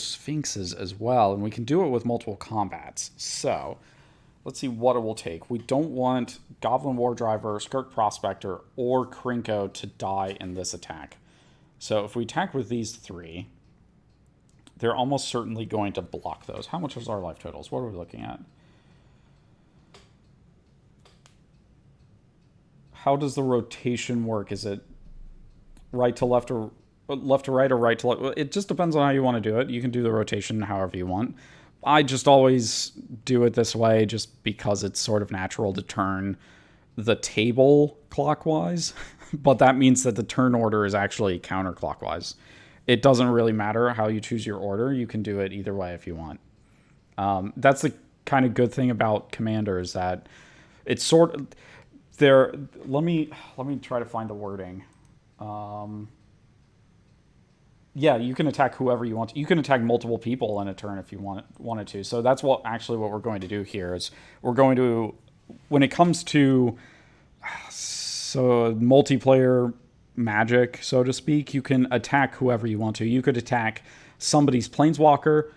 Sphinxes as well, and we can do it with multiple combats. So let's see what it will take. We don't want Goblin War Driver, Skirk Prospector, or Krinko to die in this attack. So if we attack with these three, they're almost certainly going to block those. How much is our life totals? What are we looking at? How does the rotation work? Is it right to left or left to right or right to left? It just depends on how you want to do it. You can do the rotation however you want. I just always do it this way just because it's sort of natural to turn the table clockwise, but that means that the turn order is actually counterclockwise. It doesn't really matter how you choose your order. You can do it either way if you want. That's the kind of good thing about Commander is that it's sort of there. Let me try to find the wording. Yeah, you can attack whoever you want. You can attack multiple people in a turn if you wanted to. So that's what we're going to do here is we're going to, when it comes to multiplayer Magic, so to speak, you can attack whoever you want to. You could attack somebody's Planeswalker,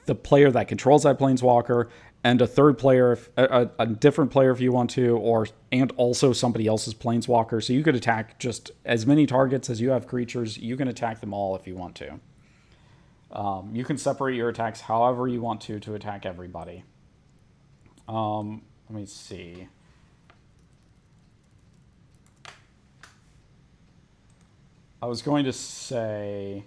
the player that controls that Planeswalker, and a third player, a different player if you want to, and also somebody else's Planeswalker. So you could attack just as many targets as you have creatures. You can attack them all if you want to. You can separate your attacks however you want to attack everybody. Let me see. I was going to say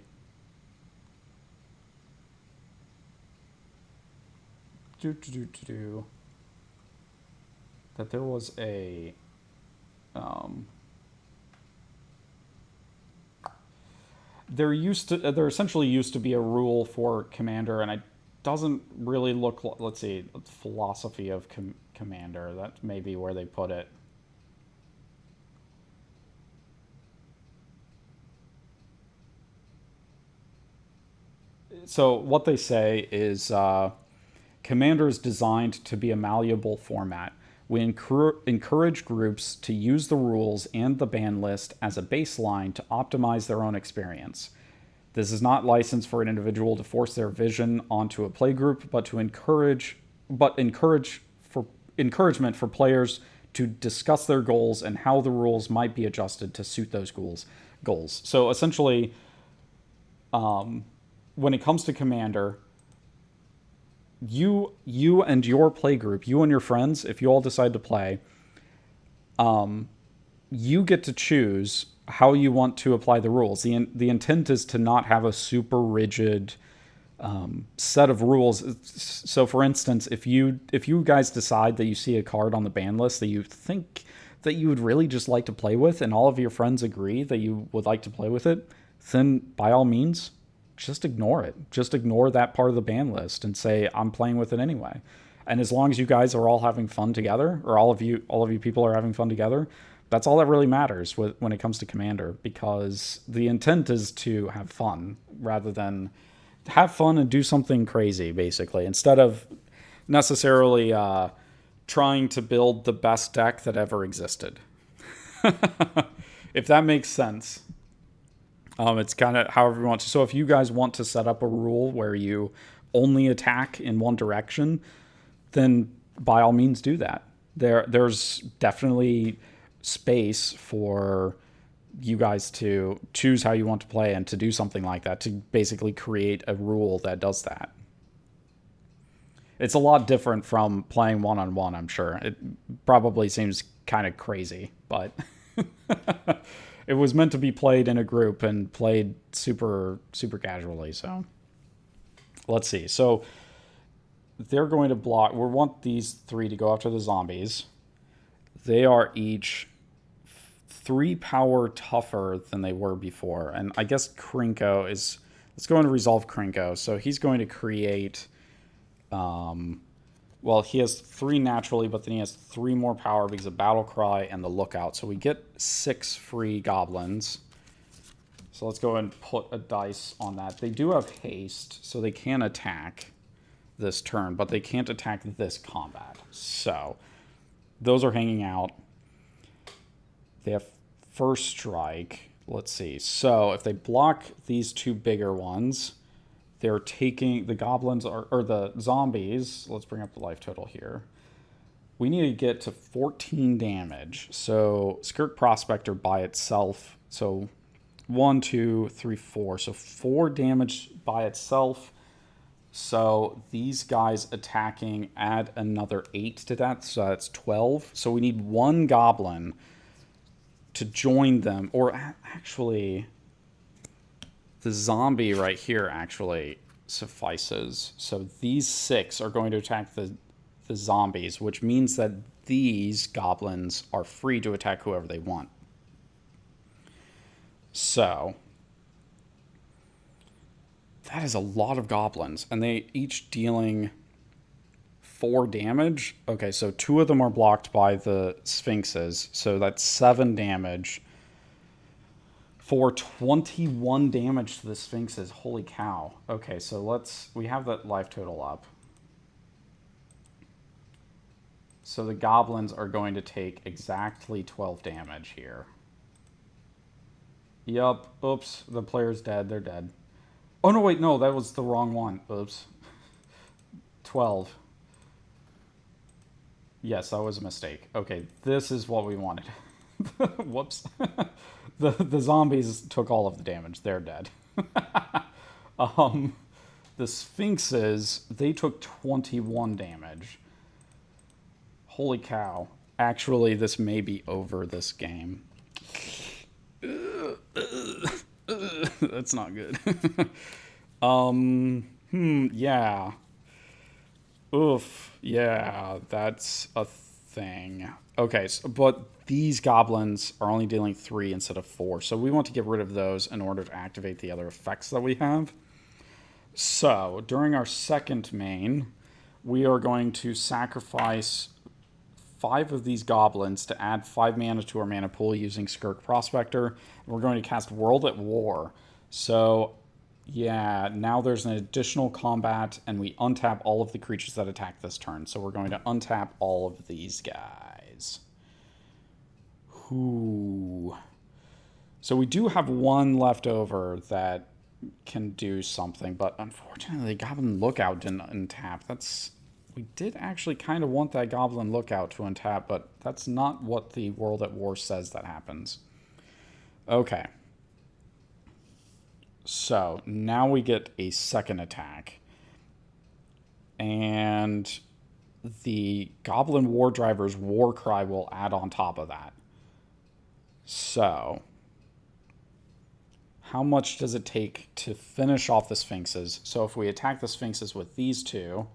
that there was a there essentially used to be a rule for Commander, and it doesn't really look. Let's see, philosophy of Commander. That may be where they put it. So what they say is Commander is designed to be a malleable format. We encourage groups to use the rules and the ban list as a baseline to optimize their own experience. This is not licensed for an individual to force their vision onto a playgroup, but encouragement for players to discuss their goals and how the rules might be adjusted to suit those goals. So essentially, when it comes to Commander, you and your play group, you and your friends, if you all decide to play, you get to choose how you want to apply the rules. The intent is to not have a super rigid set of rules. So, for instance, if you guys decide that you see a card on the ban list that you think that you would really just like to play with, and all of your friends agree that you would like to play with it, then by all means, just ignore it. Just ignore that part of the ban list and say, I'm playing with it anyway. And as long as you guys are all having fun together, or all of you people are having fun together, that's all that really matters when it comes to Commander, because the intent is to have fun rather than have fun and do something crazy, basically, instead of necessarily trying to build the best deck that ever existed. If that makes sense. It's kind of however you want to. So if you guys want to set up a rule where you only attack in one direction, then by all means do that. There's definitely space for you guys to choose how you want to play and to do something like that, to basically create a rule that does that. It's a lot different from playing one-on-one, I'm sure. It probably seems kind of crazy, but it was meant to be played in a group and played super, super casually, so let's see. So they're going to block. We want these three to go after the zombies. They are each 3 power tougher than they were before. And I guess Krinko is... Let's go and resolve Krinko. So he's going to create... well, he has 3 naturally, but then he has 3 more power because of Battle Cry and the Lookout. So we get 6 free goblins. So let's go and put a dice on that. They do have haste, so they can attack this turn, but they can't attack this combat. So those are hanging out. They have first strike. Let's see. So if they block these 2 bigger ones, they're taking... The goblins are... Or the zombies. Let's bring up the life total here. We need to get to 14 damage. So Skirk Prospector by itself. So 1, 2, 3, 4. So 4 damage by itself. So these guys attacking add another 8 to that. So that's 12. So we need 1 goblin to join them. Or actually, the zombie right here actually suffices. So these 6 are going to attack the zombies, which means that these goblins are free to attack whoever they want. So that is a lot of goblins, and they each dealing 4 damage. Okay, so 2 of them are blocked by the Sphinxes, so that's 7 damage for 21 damage to the Sphinxes. Holy cow. Okay, so we have that life total up. So the goblins are going to take exactly 12 damage here. Yup. Oops, the player's dead. They're dead. Oh, no, wait, no, that was the wrong one. Oops. 12. Yes, that was a mistake. Okay, this is what we wanted. Whoops. The zombies took all of the damage. They're dead. The Sphinxes, they took 21 damage. Holy cow. Actually, this may be over this game. That's not good. Yeah. Oof. Yeah, that's a thing. Okay, so, but these goblins are only dealing 3 instead of 4, so we want to get rid of those in order to activate the other effects that we have. So, during our second main, we are going to sacrifice 5 of these goblins to add 5 mana to our mana pool using Skirk Prospector. We're going to cast World at War. So, yeah, now there's an additional combat, and we untap all of the creatures that attack this turn. So we're going to untap all of these guys. Ooh. So we do have 1 left over that can do something, but unfortunately, Goblin Lookout didn't untap. We did actually kind of want that Goblin Lookout to untap, but that's not what the World at War says that happens. Okay. So, now we get a second attack. And the Goblin War Driver's War Cry will add on top of that. So, how much does it take to finish off the Sphinxes? So if we attack the Sphinxes with these 2,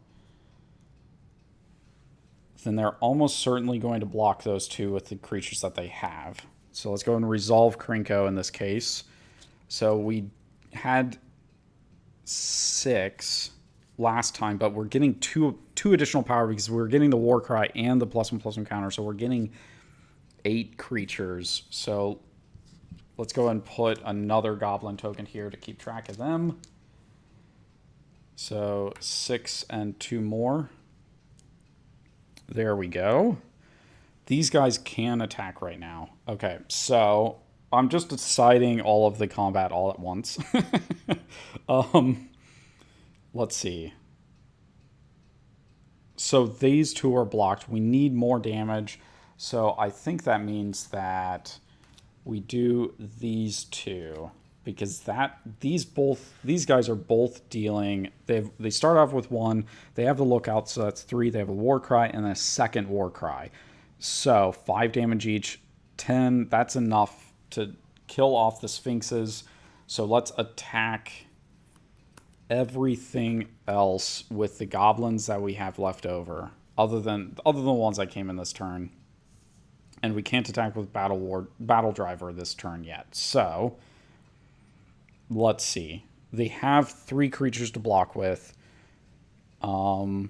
then they're almost certainly going to block those 2 with the creatures that they have. So let's go and resolve Krinko in this case. So we had 6 last time, but we're getting two additional power because we're getting the War Cry and the +1/+1 counter, so we're getting 8 creatures. So let's go and put another Goblin token here to keep track of them. So 6 and 2 more. There we go. These guys can attack right now. Okay, so I'm just deciding all of the combat all at once. Let's see. So these 2 are blocked. We need more damage. So I think that means that we do these two, because these guys are both dealing. They start off with 1. They have the lookout, so that's 3. They have a war cry and then a second war cry. So 5 damage each, 10. That's enough to kill off the Sphinxes. So let's attack everything else with the goblins that we have left over, other than the ones that came in this turn. And we can't attack with Battle Driver this turn yet. So let's see. They have 3 creatures to block with. These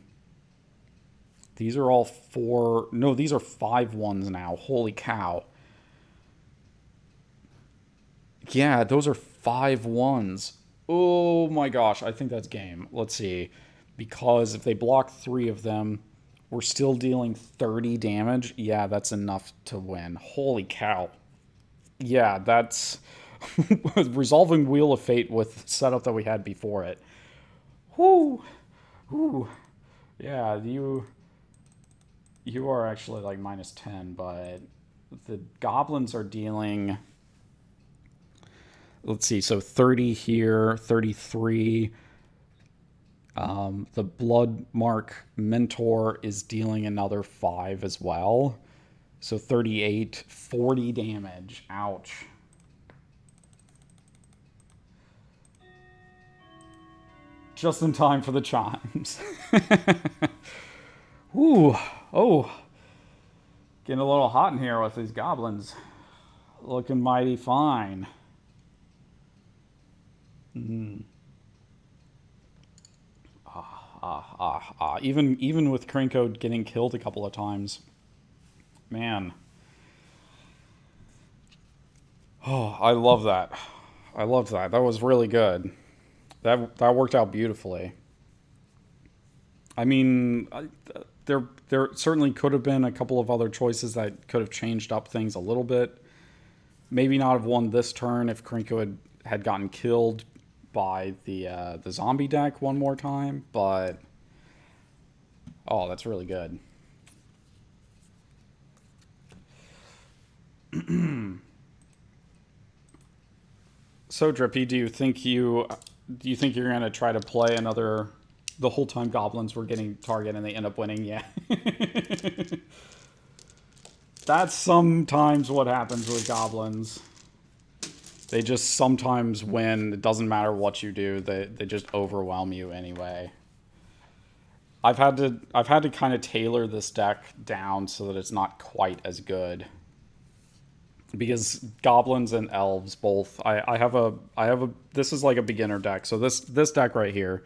are all 4. No, these are 5 ones now. Holy cow. Yeah, those are 5 ones. Oh my gosh, I think that's game. Let's see. Because if they block 3 of them, we're still dealing 30 damage. Yeah, that's enough to win. Holy cow. Yeah, that's resolving Wheel of Fate with the setup that we had before it. Whoo! Whoo! Yeah, you are actually like -10, but the goblins are dealing... Let's see, so 30 here, 33. The Bloodmark Mentor is dealing another 5 as well. So 38, 40 damage. Ouch. Just in time for the chimes. Ooh, oh. Getting a little hot in here with these goblins. Looking mighty fine. Even with Krinko getting killed a couple of times. Man. Oh, I love that. I loved that. That was really good. That worked out beautifully. I mean, there certainly could have been a couple of other choices that could have changed up things a little bit. Maybe not have won this turn if Krinko had gotten killed by the zombie deck one more time, but oh, that's really good. So Drippy, do you think you're gonna try to play another the whole time goblins were getting target and they end up winning? Yeah. That's sometimes what happens with goblins. They just sometimes win. It doesn't matter what you do. They just overwhelm you anyway. I've had to kind of tailor this deck down so that it's not quite as good. Because goblins and elves both, I have a this is like a beginner deck. So this deck right here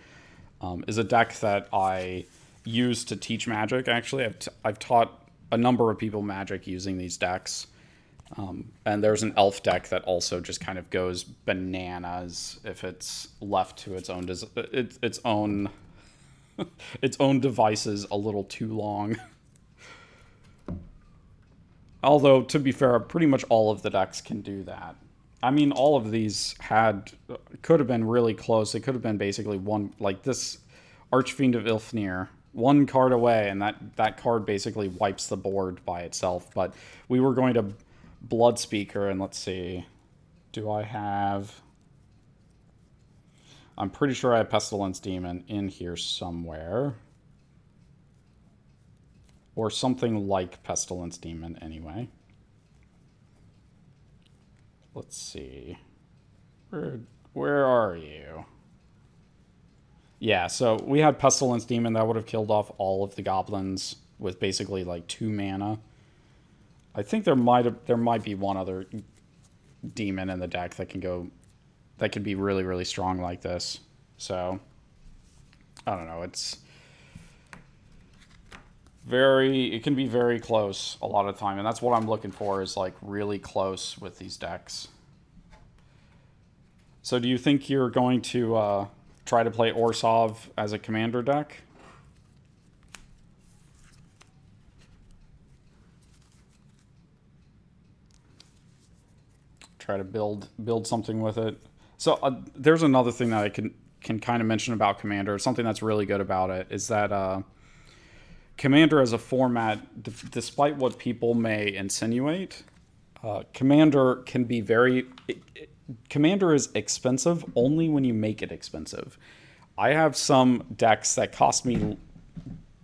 is a deck that I use to teach Magic. Actually, I've taught a number of people Magic using these decks. And there's an elf deck that also just kind of goes bananas if it's left to its own its own devices a little too long. Although, to be fair, pretty much all of the decks can do that. I mean, all of these could have been really close. It could have been basically one, like this Archfiend of Ilfnir, 1 card away, and that card basically wipes the board by itself. But we were going to Bloodspeaker, and let's see, I'm pretty sure I have Pestilence Demon in here somewhere. Or something like Pestilence Demon, anyway. Let's see. Where are you? Yeah, so we had Pestilence Demon. That would have killed off all of the goblins with basically like 2 mana. I think there might be one other demon in the deck that could be really, really strong like this. So, I don't know. It can be very close a lot of the time, and that's what I'm looking for, is like really close with these decks. So do you think you're going to try to play Orsov as a commander deck? Try to build something with it. So there's another thing that I can kind of mention about Commander. Something that's really good about it is that Commander as a format, despite what people may insinuate, Commander can be very. Commander is expensive only when you make it expensive. I have some decks that cost me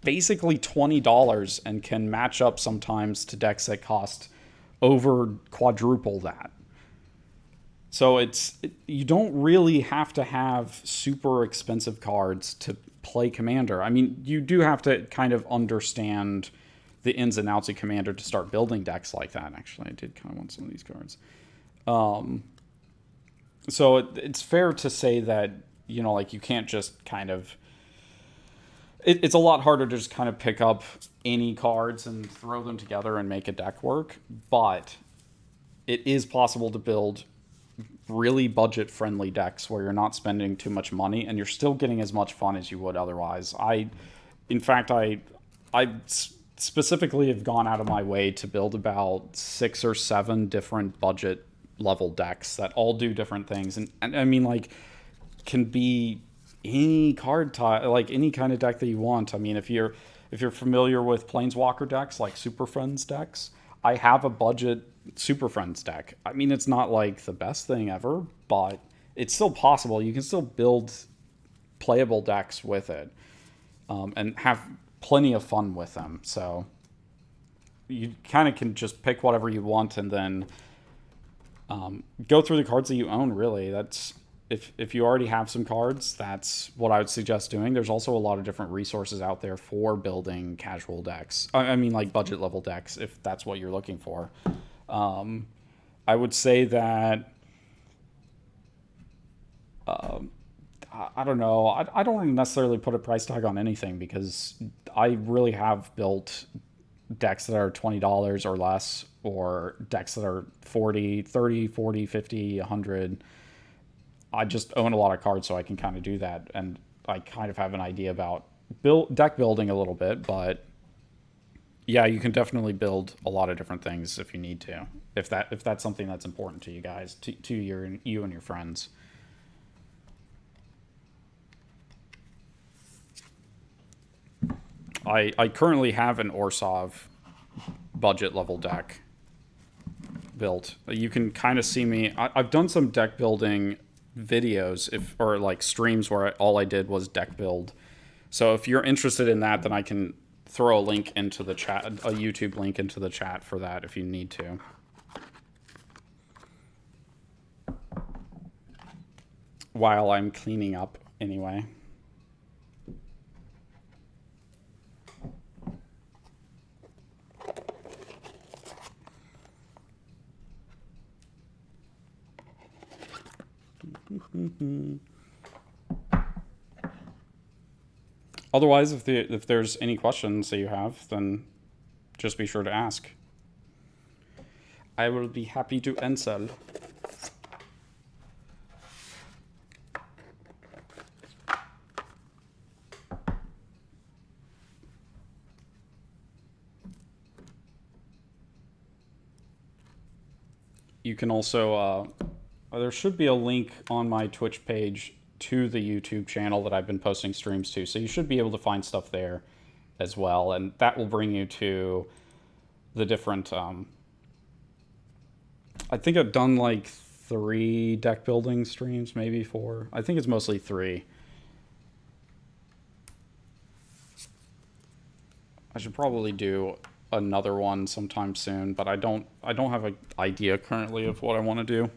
basically $20 and can match up sometimes to decks that cost over quadruple that. So you don't really have to have super expensive cards to play Commander. I mean, you do have to kind of understand the ins and outs of Commander to start building decks like that. Actually, I did kind of want some of these cards. So it's fair to say that, like you can't just kind of... It's a lot harder to just kind of pick up any cards and throw them together and make a deck work. But it is possible to build really budget-friendly decks where you're not spending too much money and you're still getting as much fun as you would otherwise. In fact, I specifically have gone out of my way to build about 6 or 7 different budget level decks that all do different things, and I mean, like, can be any card type, like any kind of deck that you want. I mean, if you're familiar with Planeswalker decks, like Super Friends decks, I have a budget Super Friends deck. I mean, it's not like the best thing ever, but it's still possible. You can still build playable decks with it, and have plenty of fun with them. So you kind of can just pick whatever you want and then go through the cards that you own. Really, that's if you already have some cards, that's what I would suggest doing. There's also a lot of different resources out there for building casual decks. I mean, like budget level decks, if that's what you're looking for. I would say that I don't know. I don't necessarily put a price tag on anything because I really have built decks that are $20 or less, or decks that are 40, 30, 40, 50, 100. I just own a lot of cards, so I can kind of do that, and I kind of have an idea about deck building a little bit, but yeah, you can definitely build a lot of different things if you need to, if that's something that's important to you guys, to you and your friends. I currently have an Orsov budget level deck built. You can kind of see me. I've done some deck building videos, or like streams where all I did was deck build. So if you're interested in that, then I can throw a link into the chat, a YouTube link into the chat for that if you need to. While I'm cleaning up, anyway. Otherwise, if there's any questions that you have, then just be sure to ask. I will be happy to answer. You can also, there should be a link on my Twitch page to the YouTube channel that I've been posting streams to, so you should be able to find stuff there as well, and that will bring you to the different, I think I've done like 3 deck building streams, maybe 4. I think it's mostly 3. I should probably do another one sometime soon, but I don't have an idea currently of what I want to do.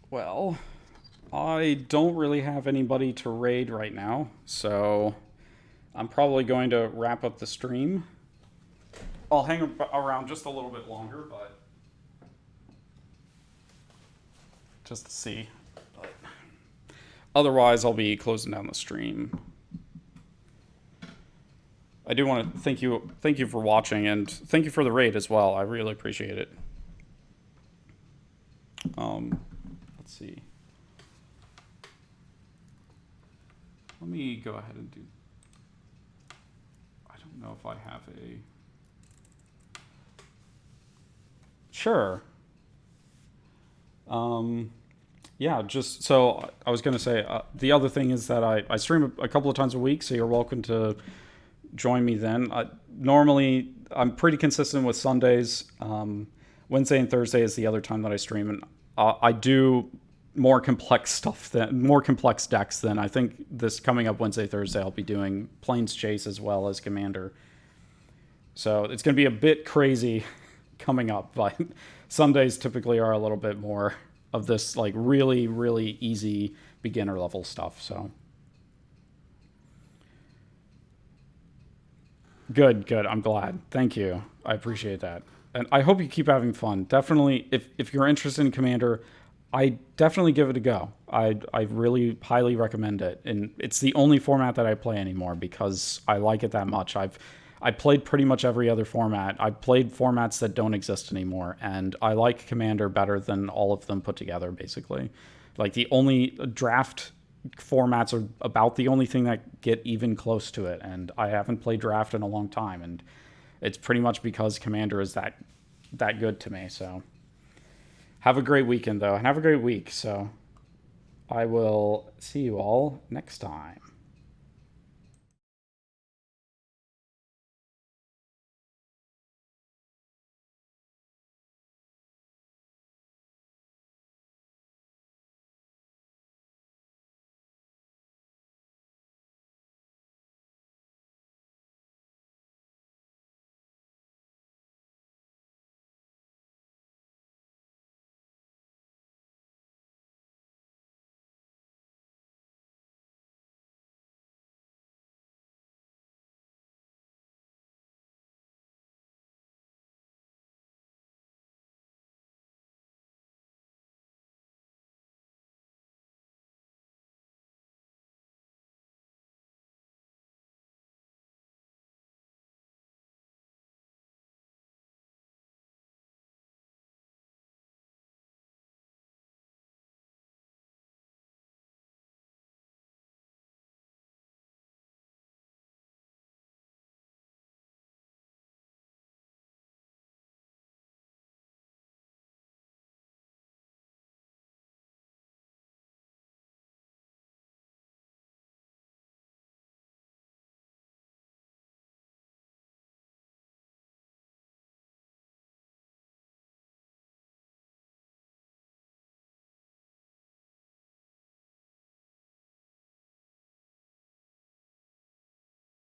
Well, I don't really have anybody to raid right now, so I'm probably going to wrap up the stream. I'll hang around just a little bit longer, but just to see. But otherwise, I'll be closing down the stream. I do want to thank you for watching, and thank you for the raid as well. I really appreciate it. Let's see. Let me go ahead and do. I don't know if I have a. Sure. Yeah, just so I was going to say, the other thing is that I stream a couple of times a week, so you're welcome to join me then. Normally, I'm pretty consistent with Sundays. Wednesday and Thursday is the other time that I stream, and I do more complex decks than I think this coming up Wednesday, Thursday, I'll be doing Plains Chase as well as Commander. So it's going to be a bit crazy coming up, but Sundays typically are a little bit more of this like really, really easy beginner level stuff. So good. I'm glad. Thank you. I appreciate that. And I hope you keep having fun. Definitely, if you're interested in Commander, I definitely give it a go. I really highly recommend it. And it's the only format that I play anymore because I like it that much. I played pretty much every other format. I've played formats that don't exist anymore, and I like Commander better than all of them put together, basically. Like, the only draft formats are about the only thing that get even close to it, and I haven't played draft in a long time, and it's pretty much because Commander is that good to me. So have a great weekend, though, and have a great week. So I will see you all next time.